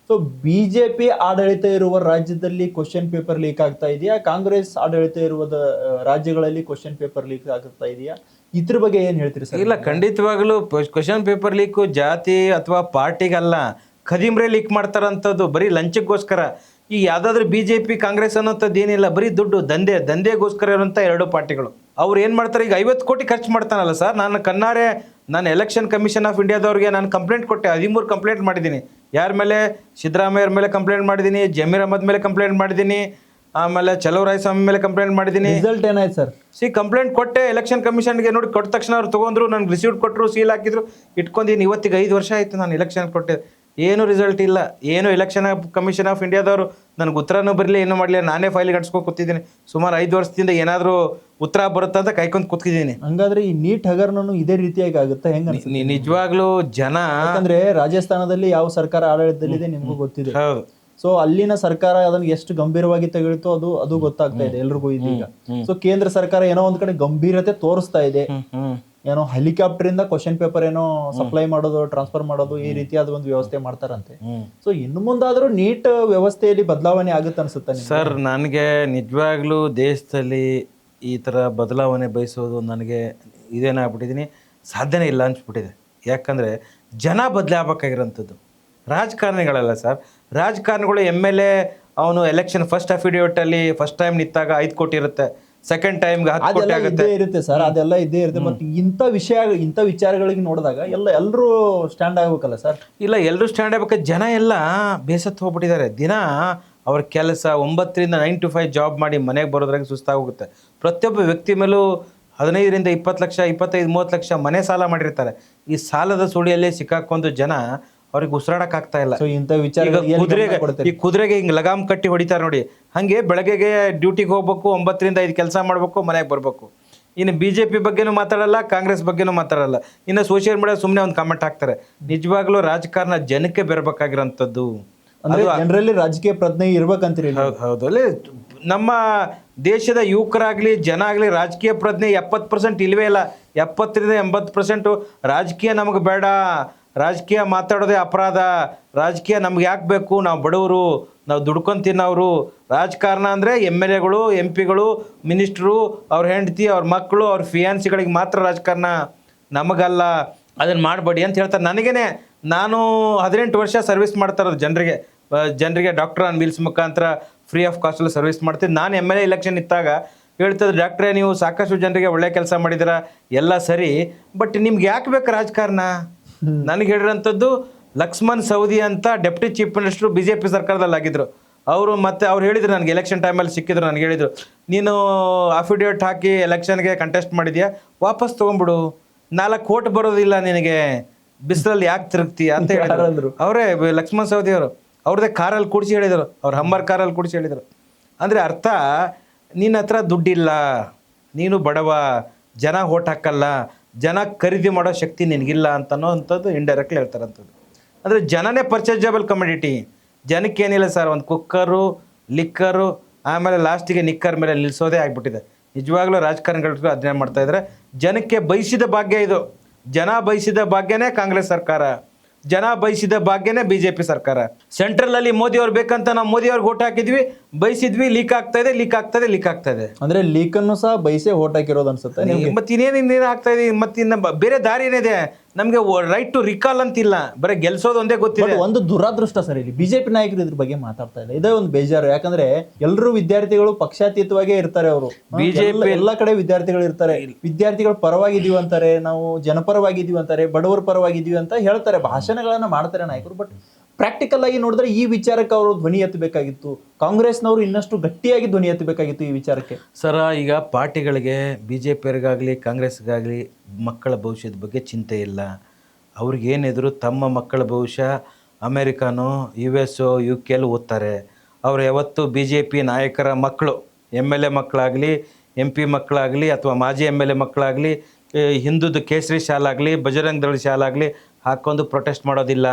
ಸೊ ಸೊ ಬಿಜೆಪಿ ಆಡಳಿತ ಇರುವ ರಾಜ್ಯದಲ್ಲಿ ಕ್ವಶನ್ ಪೇಪರ್ ಲೀಕ್ ಆಗ್ತಾ ಇದೆಯಾ, ಕಾಂಗ್ರೆಸ್ ಆಡಳಿತ ಇರುವ ರಾಜ್ಯಗಳಲ್ಲಿ ಕ್ವಶನ್ ಪೇಪರ್ ಲೀಕ್ ಆಗ್ತಾ ಇದೆಯಾ? ಇದ್ರ ಬಗ್ಗೆ ಏನ್ ಹೇಳ್ತೀರಿ ಸರ್? ಇಲ್ಲ, ಖಂಡಿತವಾಗ್ಲೂ ಕ್ವಶನ್ ಪೇಪರ್ ಲೀಕು ಜಾತಿ ಅಥವಾ ಪಾರ್ಟಿಗಲ್ಲ, ಖದೀಮ್ರೆ ಲೀಕ್ ಮಾಡ್ತಾರಂಥದ್ದು ಬರೀ ಲಂಚಕ್ಕೋಸ್ಕರ. ಈ ಯಾವುದಾದ್ರೂ BJP ಕಾಂಗ್ರೆಸ್ ಅನ್ನೋಂಥದ್ದು ಏನಿಲ್ಲ, ಬರೀ ದುಡ್ಡು ದಂಧೆಗೋಸ್ಕರ ಇರುವಂಥ ಎರಡು ಪಾರ್ಟಿಗಳು. ಅವ್ರು ಏನು ಮಾಡ್ತಾರೆ, ಈಗ 50 ಕೋಟಿ ಖರ್ಚು ಮಾಡ್ತಾನಲ್ಲ ಸರ್. ನಾನು ಎಲೆಕ್ಷನ್ ಕಮಿಷನ್ ಆಫ್ ಇಂಡಿಯಾದವ್ರಿಗೆ ನಾನು ಕಂಪ್ಲೇಂಟ್ ಕೊಟ್ಟೆ, 13 ಕಂಪ್ಲೇಂಟ್ ಮಾಡಿದ್ದೀನಿ. ಯಾರ ಮೇಲೆ? ಸಿದ್ದರಾಮಯ್ಯವ್ರ ಮೇಲೆ ಕಂಪ್ಲೇಂಟ್ ಮಾಡಿದ್ದೀನಿ, ಜಮೀರ್ ಅಹಮದ್ ಮೇಲೆ ಕಂಪ್ಲೇಂಟ್ ಮಾಡಿದ್ದೀನಿ, ಆಮೇಲೆ ಚಲುವರಾಯಸ್ವಾಮಿ ಮೇಲೆ ಕಂಪ್ಲೇಂಟ್ ಮಾಡಿದ್ದೀನಿ. ರಿಸಲ್ಟ್ ಏನಾಯ್ತು ಸರ್? ಕಂಪ್ಲೇಂಟ್ ಕೊಟ್ಟೆ ಎಲೆಕ್ಷನ್ ಕಮಿಷನ್ಗೆ. ನೋಡಿ, ಕೊಟ್ಟ ತಕ್ಷಣ ಅವ್ರು ತೊಗೊಂಡ್ರು, ನನಗೆ ರಿಸೀವ್ಟ್ ಕೊಟ್ಟರು, ಸೀಲ್ ಹಾಕಿದ್ರು, ಇಟ್ಕೊಂಡಿದ್ದೀನಿ. ಇವತ್ತಿಗೆ 5 ವರ್ಷ ಆಯಿತು ನಾನು ಎಲೆಕ್ಷನ್ ಕೊಟ್ಟೆ, ಏನು ರಿಸಲ್ಟ್ ಇಲ್ಲ. ಏನು ಎಲೆಕ್ಷನ್ ಕಮಿಷನ್ ಆಫ್ ಇಂಡಿಯಾದವರು ನನಗೆ ಉತ್ತರನೂ ಬರಲಿ, ಏನೂ ಮಾಡಲಿ. ನಾನೇ ಫೈಲಿಗೆ ಅಡ್ಸ್ಕೊಂಡು ಕೂತಿದ್ದೀನಿ. ಸುಮಾರು 5 ವರ್ಷದಿಂದ ಏನಾದರೂ ಉತ್ತರ ಬರುತ್ತೆ ಅಂತ ಕಾಯ್ಕೊಂಡು ಕೂತಿದ್ದೀನಿ. ಹಂಗಾದ್ರೆ ಈ ನೀಟ್ ಹಗರಣನು ಇದೇ ರೀತಿಯಾಗಿ ಆಗುತ್ತೆ ಹೆಂಗ? ನಿಜವಾಗ್ಲೂ ಜನ, ಯಾಕಂದ್ರೆ ರಾಜಸ್ಥಾನದಲ್ಲಿ ಯಾವ ಸರ್ಕಾರ ಆಡಳಿತದಲ್ಲಿದೆ ನಿಮ್ಗೂ ಗೊತ್ತಿದೆ. ಹೌದು. ಸೊ ಅಲ್ಲಿನ ಸರ್ಕಾರ ಅದನ್ನ ಎಷ್ಟು ಗಂಭೀರವಾಗಿ ತೆಗೆದುತೋ ಅದು ಗೊತ್ತಾಗ್ತಾ ಇದೆ ಎಲ್ರಿಗೂ ಇದೀಗ. ಸೊ ಕೇಂದ್ರ ಸರ್ಕಾರ ಏನೋ ಒಂದ್ ಕಡೆ ಗಂಭೀರತೆ ತೋರಿಸ್ತಾ ಇದೆ. ಏನೋ ಹೆಲಿಕಾಪ್ಟರ್ ಇಂದ ಕ್ವಶನ್ ಪೇಪರ್ ಏನೋ ಸಪ್ಲೈ ಮಾಡೋದು, ಟ್ರಾನ್ಸ್ಫರ್ ಮಾಡೋದು, ಈ ರೀತಿಯಾದ ಒಂದು ವ್ಯವಸ್ಥೆ ಮಾಡ್ತಾರಂತೆ. ಸೊ ಇನ್ನು ಮುಂದಾದ್ರೂ ನೀಟ್ ವ್ಯವಸ್ಥೆಯಲ್ಲಿ ಬದಲಾವಣೆ ಆಗುತ್ತೆ ಅನ್ಸುತ್ತೆ ಸರ್? ನನಗೆ ನಿಜವಾಗ್ಲೂ ದೇಶದಲ್ಲಿ ಈ ಥರ ಬದಲಾವಣೆ ಬಯಸೋದು ನನಗೆ ಇದೇನಾಗ್ಬಿಟ್ಟಿದ್ದೀನಿ, ಸಾಧ್ಯನೇ ಇಲ್ಲ ಅನ್ಸ್ಬಿಟ್ಟಿದೆ. ಯಾಕಂದರೆ ಜನ ಬದಲಾಗಬೇಕಾಗಿರೋಂಥದ್ದು, ರಾಜಕಾರಣಿಗಳಲ್ಲ ಸರ್. ರಾಜಕಾರಣಿಗಳು MLA ಅವನು ಎಲೆಕ್ಷನ್ ಫಸ್ಟ್ ಅಫಿಡೇವಿಟಲ್ಲಿ ಫಸ್ಟ್ ಟೈಮ್ ನಿಂತಾಗ 5 ಕೋಟಿ ಇರುತ್ತೆ, ಸೆಕೆಂಡ್ ಟೈಮ್ಗೆ 10 ಕೋಟಿ ಆಗುತ್ತೆ. ಇರುತ್ತೆ ಸರ್, ಅದೆಲ್ಲ ಇದ್ದೇ ಇರುತ್ತೆ. ಬಟ್ ಇಂಥ ವಿಚಾರಗಳಿಗೆ ನೋಡಿದಾಗ ಎಲ್ಲರೂ ಸ್ಟ್ಯಾಂಡ್ ಆಗ್ಬೇಕಲ್ಲ ಸರ್? ಇಲ್ಲ, ಎಲ್ಲರೂ ಸ್ಟ್ಯಾಂಡ್ ಆಗ್ಬೇಕು. ಜನ ಎಲ್ಲ ಬೇಸತ್ತು ಹೋಗ್ಬಿಟ್ಟಿದ್ದಾರೆ. ದಿನ ಅವ್ರ ಕೆಲಸ 9 ರಿಂದ 9 to 5 ಜಾಬ್ ಮಾಡಿ ಮನೆಗೆ ಬರೋದ್ರಾಗ ಸುಸ್ತಾಗೋಗುತ್ತೆ. ಪ್ರತಿಯೊಬ್ಬ ವ್ಯಕ್ತಿ ಮೇಲೂ 15 ರಿಂದ 20 ಲಕ್ಷ, 25-30 ಲಕ್ಷ ಮನೆ ಸಾಲ ಮಾಡಿರ್ತಾರೆ. ಈ ಸಾಲದ ಸುಳಿಯಲ್ಲೇ ಸಿಕ್ಕಾಕೊಂಡು ಜನ ಅವ್ರಿಗೆ ಉಸಿರಾಡಕ್ ಆಗ್ತಾ ಇಲ್ಲ. ಈ ಕುದುರೆಗೆ ಹಿಂಗೆ ಲಗಾಮ್ ಕಟ್ಟಿ ಹೊಡಿತಾರೆ ನೋಡಿ, ಹಂಗೆ ಬೆಳಗ್ಗೆಗೆ ಡ್ಯೂಟಿಗೆ ಹೋಗ್ಬೇಕು, 9 ರಿಂದ 5 ಕೆಲಸ ಮಾಡ್ಬೇಕು, ಮನೆಗೆ ಬರ್ಬೇಕು. ಇನ್ನು BJP ಬಗ್ಗೆನೂ ಮಾತಾಡಲ್ಲ, ಕಾಂಗ್ರೆಸ್ ಬಗ್ಗೆನೂ ಮಾತಾಡಲ್ಲ. ಇನ್ನು ಸೋಷಿಯಲ್ ಮೀಡಿಯಾ ಸುಮ್ಮನೆ ಒಂದು ಕಾಮೆಂಟ್ ಹಾಕ್ತಾರೆ. ನಿಜವಾಗ್ಲೂ ರಾಜಕಾರಣ ಜನಕ್ಕೆ ಬೆರಬೇಕಾಗಿರೋಂಥದ್ದು. ಜನರಲ್ಲಿ ರಾಜಕೀಯ ಪ್ರಜ್ಞೆ ಇರ್ಬೇಕಂತೀರಿ? ಹೌದು. ಅಲ್ಲಿ ನಮ್ಮ ದೇಶದ ಯುವಕರಾಗ್ಲಿ ಜನ ಆಗಲಿ ರಾಜಕೀಯ ಪ್ರಜ್ಞೆ 70% ಇಲ್ವೇ ಇಲ್ಲ. 70 ರಿಂದ 80% ರಾಜಕೀಯ ನಮಗೆ ಬೇಡ, ರಾಜಕೀಯ ಮಾತಾಡೋದೇ ಅಪರಾಧ, ರಾಜಕೀಯ ನಮ್ಗೆ ಯಾಕೆ ಬೇಕು, ನಾವು ಬಡವರು, ನಾವು ದುಡ್ಕೊಂಡು ತಿನ್ನೋರು. ರಾಜಕಾರಣ ಅಂದರೆ MLAಗಳು, MP ಗಳು, ಮಿನಿಸ್ಟ್ರು, ಅವ್ರ ಹೆಂಡತಿ, ಅವ್ರ ಮಕ್ಕಳು, ಅವ್ರ ಫಿಯಾನ್ಸಿಗಳಿಗೆ ಮಾತ್ರ ರಾಜಕಾರಣ, ನಮಗಲ್ಲ. ಅದನ್ನು ಮಾಡಬೇಡಿ ಅಂತ ಹೇಳ್ತಾರೆ. ನಾನು 18 ವರ್ಷ ಸರ್ವಿಸ್ ಮಾಡ್ತಾ ಇರೋದು ಜನರಿಗೆ ಡಾಕ್ಟರ್ ಆನ್ ವೀಲ್ಸ್ ಮುಖಾಂತರ ಫ್ರೀ ಆಫ್ ಕಾಸ್ಟಲ್ಲಿ ಸರ್ವಿಸ್ ಮಾಡ್ತೀನಿ. ನಾನು MLA ಎಲೆಕ್ಷನ್ ಇದ್ದಾಗ ಹೇಳ್ತಿದ್ರು, ಡಾಕ್ಟ್ರೇ ನೀವು ಸಾಕಷ್ಟು ಜನರಿಗೆ ಒಳ್ಳೆ ಕೆಲಸ ಮಾಡಿದ್ದೀರಾ, ಎಲ್ಲ ಸರಿ, ಬಟ್ ನಿಮ್ಗೆ ಯಾಕೆ ಬೇಕು ರಾಜಕಾರಣ? ನನಗೆ ಹೇಳಿರೋಂಥದ್ದು ಲಕ್ಷ್ಮಣ್ ಸವದಿ ಅಂತ ಡೆಪ್ಟಿ ಚೀಫ್ ಮಿನಿಸ್ಟ್ರು BJP ಸರ್ಕಾರದಲ್ಲಿ ಆಗಿದ್ರು. ಅವ್ರು ಹೇಳಿದ್ರು ನನಗೆ ಎಲೆಕ್ಷನ್ ಟೈಮಲ್ಲಿ ಸಿಕ್ಕಿದ್ರು, ನನಗೆ ಹೇಳಿದರು, ನೀನು ಅಫಿಡೇವಿಟ್ ಹಾಕಿ ಎಲೆಕ್ಷನ್ಗೆ ಕಂಟೆಸ್ಟ್ ಮಾಡಿದ್ಯಾ, ವಾಪಸ್ ತೊಗೊಂಬಿಡು, 4 ಕೋಟಿ ಬರೋದಿಲ್ಲ ನಿನಗೆ, ಬಿಸಿಲಲ್ಲಿ ಯಾಕೆ ತಿರುಗ್ತೀಯ ಅಂತ ಹೇಳಿದ್ರು. ಅವರೇ ಲಕ್ಷ್ಮಣ್ ಸವದಿ ಅವರು, ಅವ್ರದ್ದೇ ಕಾರಲ್ಲಿ ಕೂಡಿಸಿ ಹೇಳಿದರು, ಅವ್ರು ಹಮ್ಮರ್ ಕಾರಲ್ಲಿ ಕೂಡಿಸಿ ಹೇಳಿದರು. ಅಂದರೆ ಅರ್ಥ, ನಿನ್ನ ಹತ್ರ ದುಡ್ಡಿಲ್ಲ, ನೀನು ಬಡವ, ಜನ ಓಟ್ ಹಾಕಲ್ಲ, ಜನ ಖರೀದಿ ಮಾಡೋ ಶಕ್ತಿ ನಿನಗಿಲ್ಲ ಅಂತನೋ ಅಂಥದ್ದು ಇಂಡೈರೆಕ್ಟ್ಲಿ ಹೇಳ್ತಾರಂಥದ್ದು. ಅಂದರೆ ಜನನೇ ಪರ್ಚೇಸಬಲ್ ಕಮ್ಯುನಿಟಿ. ಜನಕ್ಕೇನಿಲ್ಲ ಸರ್, ಒಂದು ಕುಕ್ಕರು, ಲಿಕ್ಕರು, ಆಮೇಲೆ ಲಾಸ್ಟಿಗೆ ನಿಕ್ಕರ್ ಮೇಲೆ ನಿಲ್ಲಿಸೋದೇ ಆಗಿಬಿಟ್ಟಿದೆ. ನಿಜವಾಗ್ಲೂ ರಾಜಕಾರಣಿಗಳು ಅದನ್ನೇ ಮಾಡ್ತಾಯಿದ್ದಾರೆ. ಜನಕ್ಕೆ ಬಯಸಿದ ಭಾಗ್ಯ ಇದು. ಜನ ಬಯಸಿದ ಭಾಗ್ಯನೇ ಕಾಂಗ್ರೆಸ್ ಸರ್ಕಾರ, ಜನ ಬಯಸಿದ ಭಾಗ್ಯನೇ BJP ಸರ್ಕಾರ. ಸೆಂಟ್ರಲಲ್ಲಿ ಮೋದಿ ಅವ್ರು ಬೇಕಂತ ನಾವು ಮೋದಿ ಅವ್ರಿಗೆ ಓಟ್ ಹಾಕಿದ್ವಿ, ಬಯಸಿದ್ವಿ, ಲೀಕ್ ಆಗ್ತಾ ಇದೆ. ಅಂದ್ರೆ ಲೀಕನ್ನು ಸಹ ಬಯಸೇ ಓಟ್ ಹಾಕಿರೋದು ಅನ್ಸುತ್ತೆ. ಮತ್ತೆ ಇನ್ನೇನು ಆಗ್ತಾ ಇದೆ? ಮತ್ತೆ ಬೇರೆ ದಾರಿ ಏನಿದೆ? ನಮಗೆ ರೈಟ್ ಟು ರಿಕಾಲ್ ಅಂತಿಲ್ಲ, ಬರೀ ಗೆಲ್ಸೋದು ಒಂದೇ ಗೊತ್ತಿದೆ. ಒಂದು ದುರಾದೃಷ್ಟ ಸರ್, ಇಲ್ಲಿ BJP ನಾಯಕರು ಇದ್ರ ಬಗ್ಗೆ ಮಾತಾಡ್ತಾ ಇಲ್ಲ, ಇದೇ ಒಂದು ಬೇಜಾರು. ಯಾಕಂದ್ರೆ ಎಲ್ಲರೂ ವಿದ್ಯಾರ್ಥಿಗಳು ಪಕ್ಷಾತೀತವಾಗೇ ಇರ್ತಾರೆ. ಅವರು BJP ಎಲ್ಲ ಕಡೆ ವಿದ್ಯಾರ್ಥಿಗಳು ಇರ್ತಾರೆ. ವಿದ್ಯಾರ್ಥಿಗಳು ಪರವಾಗಿದೀವಿ ಅಂತಾರೆ, ನಾವು ಜನಪರವಾಗಿದೀವಿ ಅಂತಾರೆ, ಬಡವರ ಪರವಾಗಿದೀವಿ ಅಂತ ಹೇಳ್ತಾರೆ, ಭಾಷಣಗಳನ್ನ ಮಾಡ್ತಾರೆ ನಾಯಕರು. ಬಟ್ ಪ್ರಾಕ್ಟಿಕಲ್ ಆಗಿ ನೋಡಿದ್ರೆ ಈ ವಿಚಾರಕ್ಕೆ ಅವರು ಧ್ವನಿ ಎತ್ತಬೇಕಾಗಿತ್ತು. ಕಾಂಗ್ರೆಸ್ನವರು ಇನ್ನಷ್ಟು ಗಟ್ಟಿಯಾಗಿ ಧ್ವನಿ ಎತ್ತಬೇಕಾಗಿತ್ತು ಈ ವಿಚಾರಕ್ಕೆ. ಸರ, ಈಗ ಪಾರ್ಟಿಗಳಿಗೆ, BJPಯವರಿಗಾಗಲಿ ಕಾಂಗ್ರೆಸ್ಗಾಗಲಿ ಮಕ್ಕಳ ಭವಿಷ್ಯದ ಬಗ್ಗೆ ಚಿಂತೆ ಇಲ್ಲ. ಅವ್ರಿಗೇನೆದ್ರು ತಮ್ಮ ಮಕ್ಕಳ ಭವಿಷ್ಯ ಅಮೇರಿಕಾನೋ, US, UK ಓದ್ತಾರೆ. ಅವರು ಯಾವತ್ತು BJP ನಾಯಕರ ಮಕ್ಕಳು, MLA ಮಕ್ಕಳಾಗಲಿ, MP ಮಕ್ಕಳಾಗಲಿ, ಅಥವಾ ಮಾಜಿ MLA ಮಕ್ಕಳಾಗಲಿ, ಹಿಂದುದು ಕೇಸರಿ ಶಾಲಾಗಲಿ, ಬಜರಂಗ್ ದಳ ಶಾಲಾಗಲಿ ಹಾಕ್ಕೊಂಡು ಪ್ರೊಟೆಸ್ಟ್ ಮಾಡೋದಿಲ್ಲ.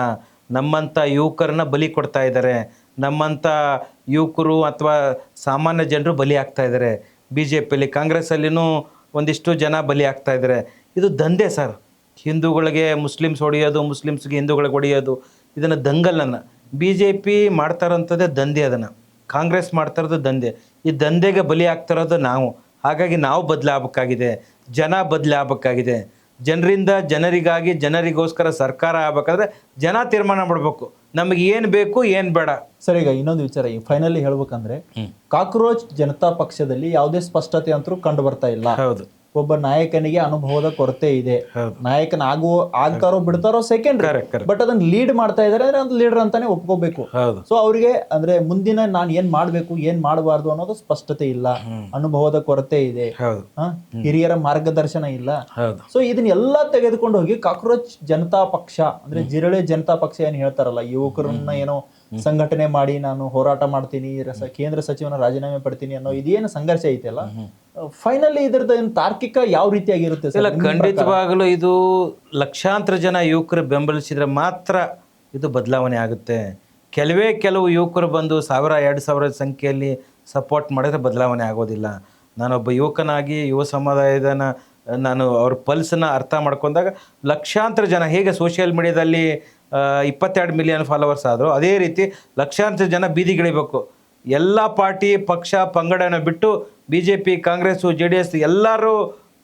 ನಮ್ಮಂಥ ಯುವಕರನ್ನ ಬಲಿ ಕೊಡ್ತಾ ಇದ್ದಾರೆ. ನಮ್ಮಂಥ ಯುವಕರು ಅಥವಾ ಸಾಮಾನ್ಯ ಜನರು ಬಲಿ ಆಗ್ತಾ ಇದ್ದಾರೆ. BJPಯಲ್ಲಿ, ಕಾಂಗ್ರೆಸ್ಸಲ್ಲಿನೂ ಒಂದಿಷ್ಟು ಜನ ಬಲಿ ಆಗ್ತಾ ಇದ್ದಾರೆ. ಇದು ದಂಧೆ ಸರ್. ಹಿಂದೂಗಳಿಗೆ ಮುಸ್ಲಿಮ್ಸ್ ಹೊಡೆಯೋದು, ಮುಸ್ಲಿಮ್ಸ್ಗೆ ಹಿಂದೂಗಳಿಗೆ ಹೊಡೆಯೋದು, ಇದನ್ನು ದಂಗಲನ್ನು BJP ಮಾಡ್ತಾ ಇರೋಂಥದ್ದೇ ದಂಧೆ, ಅದನ್ನು ಕಾಂಗ್ರೆಸ್ ಮಾಡ್ತಾ ಇರೋದು ದಂಧೆ. ಈ ದಂಧೆಗೆ ಬಲಿ ಆಗ್ತಾ ಇರೋದು ನಾವು. ಹಾಗಾಗಿ ನಾವು ಬದಲಾಗಬೇಕಾಗಿದೆ, ಜನ ಬದಲಾಗಬೇಕಾಗಿದೆ. ಜನರಿಂದ ಜನರಿಗಾಗಿ ಜನರಿಗೋಸ್ಕರ ಸರ್ಕಾರ ಆಗ್ಬೇಕಾದ್ರೆ ಜನ ತೀರ್ಮಾನ ಮಾಡಬೇಕು ನಮಗೆ ಏನು ಬೇಕು ಏನು ಬೇಡ. ಸರ್, ಈಗ ಇನ್ನೊಂದು ವಿಚಾರ, ಈ ಫೈನಲಿ ಹೇಳ್ಬೇಕಂದ್ರೆ ಕಾಕ್ರೋಚ್ ಜನತಾ ಪಕ್ಷದಲ್ಲಿ ಯಾವುದೇ ಸ್ಪಷ್ಟತೆ ಅಂತೂ ಕಂಡು ಬರ್ತಾ ಇಲ್ಲ. ಹೌದು, ಒಬ್ಬ ನಾಯಕನಿಗೆ ಅನುಭವದ ಕೊರತೆ ಇದೆ. ನಾಯಕನ ಆಗ್ತಾರೋ ಬಿಡ್ತಾರೋ ಸೆಕೆಂಡ್, ಬಟ್ ಅದನ್ನ ಲೀಡ್ ಮಾಡ್ತಾ ಇದಾರೆ ಅಂದ್ರೆ ಅದು ಲೀಡರ್ ಅಂತಾನೆ ಒಪ್ಕೋಬೇಕು. ಸೊ ಅವ್ರಿಗೆ ಅಂದ್ರೆ ಮುಂದಿನ ನಾನು ಏನ್ ಮಾಡ್ಬೇಕು ಏನ್ ಮಾಡಬಾರ್ದು ಅನ್ನೋದು ಸ್ಪಷ್ಟತೆ ಇಲ್ಲ, ಅನುಭವದ ಕೊರತೆ ಇದೆ, ಹಿರಿಯರ ಮಾರ್ಗದರ್ಶನ ಇಲ್ಲ. ಸೊ ಇದನ್ನೆಲ್ಲ ತೆಗೆದುಕೊಂಡು ಹೋಗಿ ಕಾಕ್ರೋಚ್ ಜನತಾ ಪಕ್ಷ ಅಂದ್ರೆ ಜಿರಳೆ ಜನತಾ ಪಕ್ಷ ಏನ್ ಹೇಳ್ತಾರಲ್ಲ, ಯುವಕರನ್ನ ಏನೋ ಸಂಘಟನೆ ಮಾಡಿ ನಾನು ಹೋರಾಟ ಮಾಡ್ತೀನಿ, ಕೇಂದ್ರ ಸಚಿವನ ರಾಜೀನಾಮೆ ಪಡ್ತೀನಿ ಅನ್ನೋ ಇದೇನು ಸಂಘರ್ಷ ಐತೆಲ್ಲ, ಫೈನಲಿ ಇದ್ರದ್ದು ತಾರ್ಕಿಕ ಯಾವ ರೀತಿಯಾಗಿರುತ್ತೆ? ಇಲ್ಲ, ಖಂಡಿತವಾಗಲೂ ಇದು ಲಕ್ಷಾಂತರ ಜನ ಯುವಕರು ಬೆಂಬಲಿಸಿದ್ರೆ ಮಾತ್ರ ಇದು ಬದಲಾವಣೆ ಆಗುತ್ತೆ. ಕೆಲವು ಯುವಕರು ಬಂದು 1000-2000 ಸಂಖ್ಯೆಯಲ್ಲಿ ಸಪೋರ್ಟ್ ಮಾಡಿದ್ರೆ ಬದಲಾವಣೆ ಆಗೋದಿಲ್ಲ. ನಾನೊಬ್ಬ ಯುವಕನಾಗಿ ಯುವ ಸಮುದಾಯದ ನಾನು ಅವ್ರ ಪಲ್ಸನ್ನ ಅರ್ಥ ಮಾಡ್ಕೊಂಡಾಗ ಲಕ್ಷಾಂತರ ಜನ ಹೇಗೆ ಸೋಷಿಯಲ್ ಮೀಡಿಯಾದಲ್ಲಿ 22 ಮಿಲಿಯನ್ ಫಾಲೋವರ್ಸ್ ಆದರೂ ಅದೇ ರೀತಿ ಲಕ್ಷಾಂತರ ಜನ ಬೀದಿಗಿಳಿಬೇಕು. ಎಲ್ಲ ಪಾರ್ಟಿ ಪಕ್ಷ ಪಂಗಡನ ಬಿಟ್ಟು BJP, ಕಾಂಗ್ರೆಸ್ಸು, JDS ಎಲ್ಲರೂ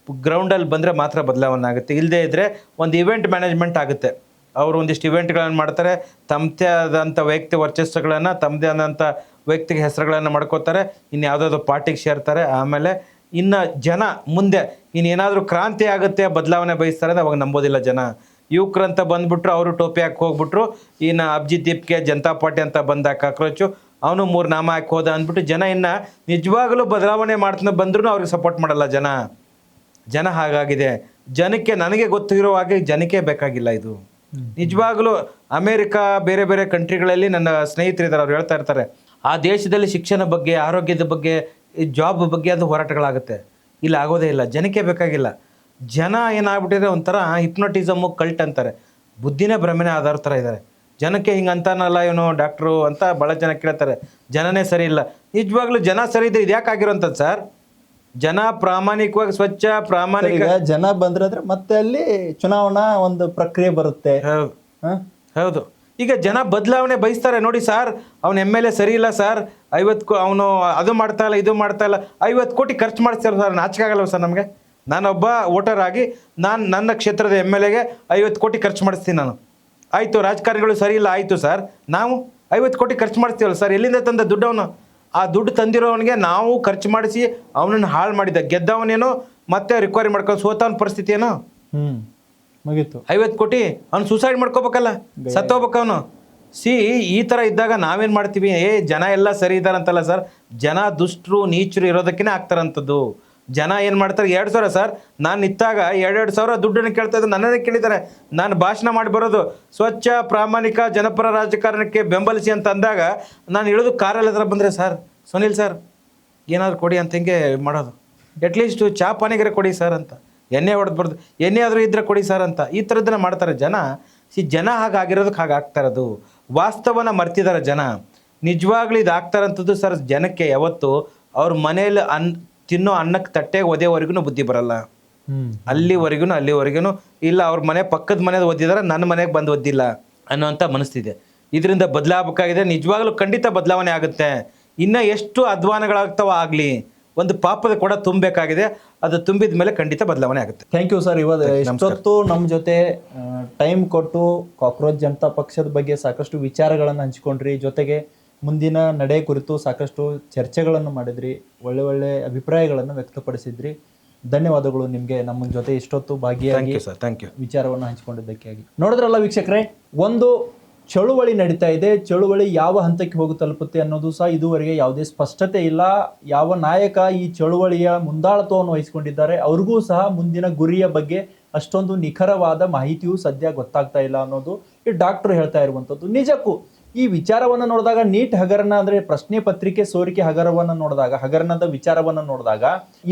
ಗ್ರೌಂಡಲ್ಲಿ ಬಂದರೆ ಮಾತ್ರ ಬದಲಾವಣೆ ಆಗುತ್ತೆ. ಇಲ್ಲದೇ ಇದ್ದರೆ ಒಂದು ಇವೆಂಟ್ ಮ್ಯಾನೇಜ್ಮೆಂಟ್ ಆಗುತ್ತೆ. ಅವರು ಒಂದಿಷ್ಟು ಇವೆಂಟ್ಗಳನ್ನು ಮಾಡ್ತಾರೆ, ತಮ್ಮದೇ ಆದಂಥ ವೈಯಕ್ತಿಕ ವರ್ಚಸ್ಸುಗಳನ್ನು, ತಮ್ಮದೇ ಆದಂಥ ವೈಯಕ್ತಿಕ ಹೆಸರುಗಳನ್ನು ಮಾಡ್ಕೋತಾರೆ, ಇನ್ನು ಯಾವುದಾದ್ರು ಪಾರ್ಟಿಗೆ ಸೇರ್ತಾರೆ. ಆಮೇಲೆ ಇನ್ನು ಜನ ಮುಂದೆ ಇನ್ನೇನಾದರೂ ಕ್ರಾಂತಿ ಆಗುತ್ತೆ, ಬದಲಾವಣೆ ಬಯಸ್ತಾರೆ ಅಂದರೆ ಅವಾಗ ನಂಬೋದಿಲ್ಲ ಜನ. ಯುವಕರಂತ ಬಂದುಬಿಟ್ರು, ಅವರು ಟೋಪಿ ಹಾಕಿ ಹೋಗ್ಬಿಟ್ರು, ಇನ್ನು ಅಭಿಜಿತ್ ದೀಪ್ಗೆ ಜನತಾ ಪಾರ್ಟಿ ಅಂತ ಬಂದ ಕಾಕ್ರೋಚು ಅವನು 3 ನಾಮ ಹಾಕಿ ಹೋದ ಅಂದ್ಬಿಟ್ಟು ಜನ ಇನ್ನು ನಿಜವಾಗಲೂ ಬದಲಾವಣೆ ಮಾಡ್ತಾನೆ ಬಂದ್ರೂ ಅವ್ರಿಗೆ ಸಪೋರ್ಟ್ ಮಾಡಲ್ಲ ಜನ ಹಾಗಾಗಿದೆ. ಜನಕ್ಕೆ ನನಗೆ ಗೊತ್ತಿರೋ ಹಾಗೆ ಜನಕ್ಕೆ ಬೇಕಾಗಿಲ್ಲ ಇದು. ನಿಜವಾಗಲೂ ಅಮೇರಿಕಾ ಬೇರೆ ಬೇರೆ ಕಂಟ್ರಿಗಳಲ್ಲಿ ನನ್ನ ಸ್ನೇಹಿತರಿದ್ದಾರೆ, ಅವ್ರು ಹೇಳ್ತಾ ಇರ್ತಾರೆ ಆ ದೇಶದಲ್ಲಿ ಶಿಕ್ಷಣ ಬಗ್ಗೆ, ಆರೋಗ್ಯದ ಬಗ್ಗೆ, ಜಾಬ್ ಬಗ್ಗೆ ಅದು ಹೋರಾಟಗಳಾಗುತ್ತೆ. ಇಲ್ಲಿ ಆಗೋದೇ ಇಲ್ಲ, ಜನಕ್ಕೆ ಬೇಕಾಗಿಲ್ಲ. ಜನ ಏನಾಗ್ಬಿಟ್ಟಿದ್ರೆ ಒಂಥರ ಹಿಪ್ನೋಟಿಸಮು ಕಲ್ಟ್ ಅಂತಾರೆ, ಬುದ್ಧಿನೇ ಭ್ರಮೆನೇ ಆಧಾರ ಥರ ಇದ್ದಾರೆ. ಜನಕ್ಕೆ ಹಿಂಗೆ ಅಂತಾನಲ್ಲ ಇವನು ಡಾಕ್ಟ್ರು ಅಂತ ಭಾಳ ಜನ ಕೇಳ್ತಾರೆ. ಜನನೇ ಸರಿ ಇಲ್ಲ. ನಿಜವಾಗ್ಲೂ ಜನ ಸರಿ ಇದೆ, ಇದು ಯಾಕೆ ಆಗಿರೋಂಥದ್ದು ಸರ್? ಜನ ಪ್ರಾಮಾಣಿಕವಾಗಿ ಸ್ವಚ್ಛ ಪ್ರಾಮಾಣಿಕ ಜನ ಬಂದ್ರೆ ಮತ್ತೆ ಅಲ್ಲಿ ಚುನಾವಣಾ ಒಂದು ಪ್ರಕ್ರಿಯೆ ಬರುತ್ತೆ. ಹೌದು, ಈಗ ಜನ ಬದಲಾವಣೆ ಬಯಸ್ತಾರೆ. ನೋಡಿ ಸರ್, ಅವ್ನು MLA ಸರಿ ಇಲ್ಲ ಸರ್, 50 ಅವನು ಅದು ಮಾಡ್ತಾ ಇಲ್ಲ ಇದು ಮಾಡ್ತಾ ಇಲ್ಲ, 50 ಕೋಟಿ ಖರ್ಚು ಮಾಡಿಸ್ತಾರೆ ಸರ್. ನಾಚಿಕೆ ಆಗಲ್ಲ ಸರ್ ನಮಗೆ? ನಾನೊಬ್ಬ ವೋಟರ್ ಆಗಿ ನನ್ನ ಕ್ಷೇತ್ರದ MLAಗೆ 50 ಕೋಟಿ ಖರ್ಚು ಮಾಡಿಸ್ತೀನಿ ನಾನು. ಆಯಿತು, ರಾಜಕಾರಣಿಗಳು ಸರಿ ಇಲ್ಲ, ಆಯಿತು ಸರ್, ನಾವು 50 ಕೋಟಿ ಖರ್ಚು ಮಾಡ್ತೀವಲ್ಲ ಸರ್, ಎಲ್ಲಿಂದ ತಂದ ದುಡ್ಡು ಅವನು? ಆ ದುಡ್ಡು ತಂದಿರೋವನಿಗೆ ನಾವು ಖರ್ಚು ಮಾಡಿಸಿ ಅವನನ್ನು ಹಾಳು ಮಾಡಿದ್ದ. ಗೆದ್ದವನೇನೋ ಮತ್ತೆ ರಿಕ್ವೈರಿ ಮಾಡ್ಕೊಂಡು ಸೋತವನ ಪರಿಸ್ಥಿತಿ ಏನೋ ಮುಗೀತು. 50 ಕೋಟಿ ಅವ್ನು ಸೂಸೈಡ್ ಮಾಡ್ಕೋಬೇಕಲ್ಲ, ಸತ್ತೋಗ್ಬೇಕು ಅವನು. ಈ ಥರ ಇದ್ದಾಗ ನಾವೇನು ಮಾಡ್ತೀವಿ? ಜನ ಎಲ್ಲ ಸರಿ ಇದ್ದಾರಂತಲ್ಲ ಸರ್, ಜನ ದುಷ್ಟರು ನೀಚರು ಇರೋದಕ್ಕೇ ಆಗ್ತಾರಂಥದ್ದು. ಜನ ಏನು ಮಾಡ್ತಾರೆ, 2,000 ಸರ್, ನಾನು ನಿಂತಾಗ 2,000 ದುಡ್ಡನ್ನು ಕೇಳ್ತಾ ಇದ್ದು ನನ್ನನ್ನೇ ಕೇಳಿದ್ದಾರೆ. ನಾನು ಭಾಷಣ ಮಾಡಿ ಬರೋದು ಸ್ವಚ್ಛ ಪ್ರಾಮಾಣಿಕ ಜನಪರ ರಾಜಕಾರಣಕ್ಕೆ ಬೆಂಬಲಿಸಿ ಅಂತ ಅಂದಾಗ ನಾನು ಇಳಿದು ಕಾರಲ್ಲಿ ಹತ್ರ ಬಂದರೆ ಸರ್ ಸುನಿಲ್ ಸರ್ ಏನಾದರೂ ಕೊಡಿ ಅಂತ ಹಿಂಗೆ ಮಾಡೋದು. ಅಟ್ಲೀಸ್ಟು ಚಾ ಪಾನಿಗರೆ ಕೊಡಿ ಸರ್ ಅಂತ, ಎಣ್ಣೆ ಹೊಡೆದ್ಬಾರ್ದು, ಎಣ್ಣೆ ಆದರೂ ಇದ್ದರೆ ಕೊಡಿ ಸರ್ ಅಂತ, ಈ ಥರದ್ದನ್ನ ಮಾಡ್ತಾರೆ ಜನ. ಜನ ಹಾಗಾಗಿರೋದಕ್ಕೆ ಹಾಗಾಗ್ತಾ ಇರೋದು. ವಾಸ್ತವನ ಮರ್ತಿದ್ದಾರೆ ಜನ. ನಿಜವಾಗ್ಲೂ ಇದು ಆಗ್ತಾರಂಥದ್ದು ಸರ್. ಜನಕ್ಕೆ ಯಾವತ್ತು ಅವ್ರ ಮನೇಲಿ ತಿನ್ನೋ ಅನ್ನಕ್ಕೆ ತಟ್ಟೆಗೆ ಒದೆವರೆಗೂ ಬುದ್ಧಿ ಬರಲ್ಲ. ಅಲ್ಲಿವರೆಗೂ ಇಲ್ಲ, ಅವ್ರ ಮನೆ ಪಕ್ಕದ ಮನೆದು ಓದಿದಾರೆ, ನನ್ನ ಮನೆಗೆ ಬಂದು ಓದಿಲ್ಲ ಅನ್ನೋಂಥ ಮನಸ್ಸಿದೆ. ಇದರಿಂದ ಬದಲಾಗಬೇಕಾಗಿದೆ. ನಿಜವಾಗ್ಲೂ ಖಂಡಿತ ಬದಲಾವಣೆ ಆಗುತ್ತೆ. ಇನ್ನು ಎಷ್ಟು ಅಧ್ವಾನಗಳಾಗ್ತಾವ ಆಗಲಿ, ಒಂದು ಪಾಪದ ಕೂಡ ತುಂಬಬೇಕಾಗಿದೆ. ಅದು ತುಂಬಿದ ಮೇಲೆ ಖಂಡಿತ ಬದಲಾವಣೆ ಆಗುತ್ತೆ. Thank you sir. ಇಷ್ಟೊತ್ತು ನಮ್ಮ ಜೊತೆ ಟೈಮ್ ಕೊಟ್ಟು ಕಾಕ್ರೋಚ್ ಜನತಾ ಪಕ್ಷದ ಬಗ್ಗೆ ಸಾಕಷ್ಟು ವಿಚಾರಗಳನ್ನು ಹಂಚಿಕೊಂಡ್ರಿ. ಜೊತೆಗೆ ಮುಂದಿನ ನಡೆ ಕುರಿತು ಸಾಕಷ್ಟು ಚರ್ಚೆಗಳನ್ನು ಮಾಡಿದ್ರಿ, ಒಳ್ಳೆ ಅಭಿಪ್ರಾಯಗಳನ್ನು ವ್ಯಕ್ತಪಡಿಸಿದ್ರಿ. ಧನ್ಯವಾದಗಳು ನಿಮಗೆ ನಮ್ಮ ಜೊತೆ ಇಷ್ಟೊತ್ತು ಭಾಗಿಯಾಗಿ ವಿಚಾರವನ್ನು ಹಂಚಿಕೊಂಡಿದ್ದಕ್ಕಾಗಿ. ನೋಡಿದ್ರಲ್ಲ ವೀಕ್ಷಕರೇ, ಒಂದು ಚಳುವಳಿ ನಡೀತಾ ಇದೆ. ಚಳುವಳಿ ಯಾವ ಹಂತಕ್ಕೆ ಹೋಗಿ ತಲುಪುತ್ತೆ ಅನ್ನೋದು ಸಹ ಇದುವರೆಗೆ ಯಾವುದೇ ಸ್ಪಷ್ಟತೆ ಇಲ್ಲ. ಯಾವ ನಾಯಕ ಈ ಚಳುವಳಿಯ ಮುಂದಾಳತ್ವವನ್ನು ವಹಿಸಿಕೊಂಡಿದ್ದಾರೆ ಅವ್ರಿಗೂ ಸಹ ಮುಂದಿನ ಗುರಿಯ ಬಗ್ಗೆ ಅಷ್ಟೊಂದು ನಿಖರವಾದ ಮಾಹಿತಿಯೂ ಸದ್ಯ ಗೊತ್ತಾಗ್ತಾ ಇಲ್ಲ ಅನ್ನೋದು ಈ ಡಾಕ್ಟರ್ ಹೇಳ್ತಾ ಇರುವಂಥದ್ದು. ನಿಜಕ್ಕೂ ಈ ವಿಚಾರವನ್ನು ನೋಡಿದಾಗ, ನೀಟ್ ಹಗರಣ ಅಂದ್ರೆ ಪ್ರಶ್ನೆ ಪತ್ರಿಕೆ ಸೋರಿಕೆ ಹಗರಣದ ವಿಚಾರವನ್ನು ನೋಡಿದಾಗ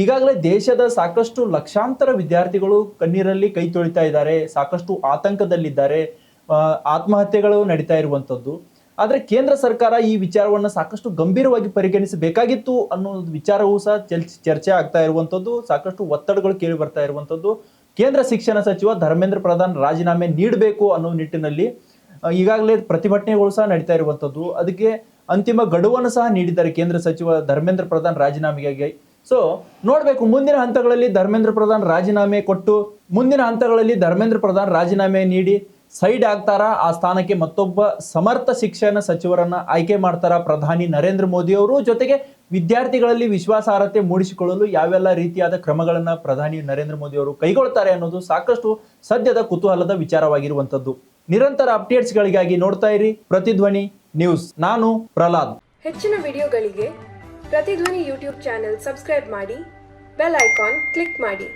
ಈಗಾಗಲೇ ದೇಶದ ಸಾಕಷ್ಟು ಲಕ್ಷಾಂತರ ವಿದ್ಯಾರ್ಥಿಗಳು ಕಣ್ಣೀರಲ್ಲಿ ಕೈ ತೊಳಿತಾ ಇದ್ದಾರೆ, ಸಾಕಷ್ಟು ಆತಂಕದಲ್ಲಿದ್ದಾರೆ, ಆತ್ಮಹತ್ಯೆಗಳು ನಡೀತಾ ಇರುವಂಥದ್ದು. ಆದರೆ ಕೇಂದ್ರ ಸರ್ಕಾರ ಈ ವಿಚಾರವನ್ನು ಸಾಕಷ್ಟು ಗಂಭೀರವಾಗಿ ಪರಿಗಣಿಸಬೇಕಾಗಿತ್ತು ಅನ್ನೋ ವಿಚಾರವೂ ಸಹ ಚರ್ಚೆ ಆಗ್ತಾ ಇರುವಂಥದ್ದು. ಸಾಕಷ್ಟು ಒತ್ತಡಗಳು ಕೇಳಿ ಬರ್ತಾ ಇರುವಂಥದ್ದು. ಕೇಂದ್ರ ಶಿಕ್ಷಣ ಸಚಿವ ಧರ್ಮೇಂದ್ರ ಪ್ರಧಾನ್ ರಾಜೀನಾಮೆ ನೀಡಬೇಕು ಅನ್ನೋ ನಿಟ್ಟಿನಲ್ಲಿ ಈಗಾಗಲೇ ಪ್ರತಿಭಟನೆಗಳು ಸಹ ನಡೀತಾ ಇರುವಂತದ್ದು. ಅದಕ್ಕೆ ಅಂತಿಮ ಗಡುವನ್ನು ಸಹ ನೀಡಿದ್ದಾರೆ ಕೇಂದ್ರ ಸಚಿವ ಧರ್ಮೇಂದ್ರ ಪ್ರಧಾನ್ ರಾಜೀನಾಮೆಗಾಗಿ. ಸೊ ನೋಡ್ಬೇಕು ಮುಂದಿನ ಹಂತಗಳಲ್ಲಿ ಧರ್ಮೇಂದ್ರ ಪ್ರಧಾನ್ ರಾಜೀನಾಮೆ ಕೊಟ್ಟು ಮುಂದಿನ ಹಂತಗಳಲ್ಲಿ ಧರ್ಮೇಂದ್ರ ಪ್ರಧಾನ್ ರಾಜೀನಾಮೆ ನೀಡಿ ಸೈಡ್ ಆಗ್ತಾರಾ, ಆ ಸ್ಥಾನಕ್ಕೆ ಮತ್ತೊಬ್ಬ ಸಮರ್ಥ ಶಿಕ್ಷಣ ಸಚಿವರನ್ನ ಆಯ್ಕೆ ಮಾಡ್ತಾರಾ ಪ್ರಧಾನಿ ನರೇಂದ್ರ ಮೋದಿ ಅವರು. ಜೊತೆಗೆ ವಿದ್ಯಾರ್ಥಿಗಳಲ್ಲಿ ವಿಶ್ವಾಸಾರ್ಹತೆ ಮೂಡಿಸಿಕೊಳ್ಳಲು ಯಾವೆಲ್ಲ ರೀತಿಯಾದ ಕ್ರಮಗಳನ್ನ ಪ್ರಧಾನಿ ನರೇಂದ್ರ ಮೋದಿ ಅವರು ಕೈಗೊಳ್ತಾರೆ ಅನ್ನೋದು ಸಾಕಷ್ಟು ಸದ್ಯದ ಕುತೂಹಲದ ವಿಚಾರವಾಗಿರುವಂತದ್ದು. ನಿರಂತರ ಅಪ್ಡೇಟ್ಸ್ಗಳಿಗಾಗಿ ನೋಡ್ತಾ ಇರಿ ಪ್ರತಿಧ್ವನಿ ನ್ಯೂಸ್. ನಾನು ಪ್ರಹ್ಲಾದ್. ಹೆಚ್ಚಿನ ವಿಡಿಯೋಗಳಿಗೆ ಪ್ರತಿಧ್ವನಿ ಯೂಟ್ಯೂಬ್ ಚಾನೆಲ್ ಸಬ್ಸ್ಕ್ರೈಬ್ ಮಾಡಿ, ಬೆಲ್ ಐಕಾನ್ ಕ್ಲಿಕ್ ಮಾಡಿ.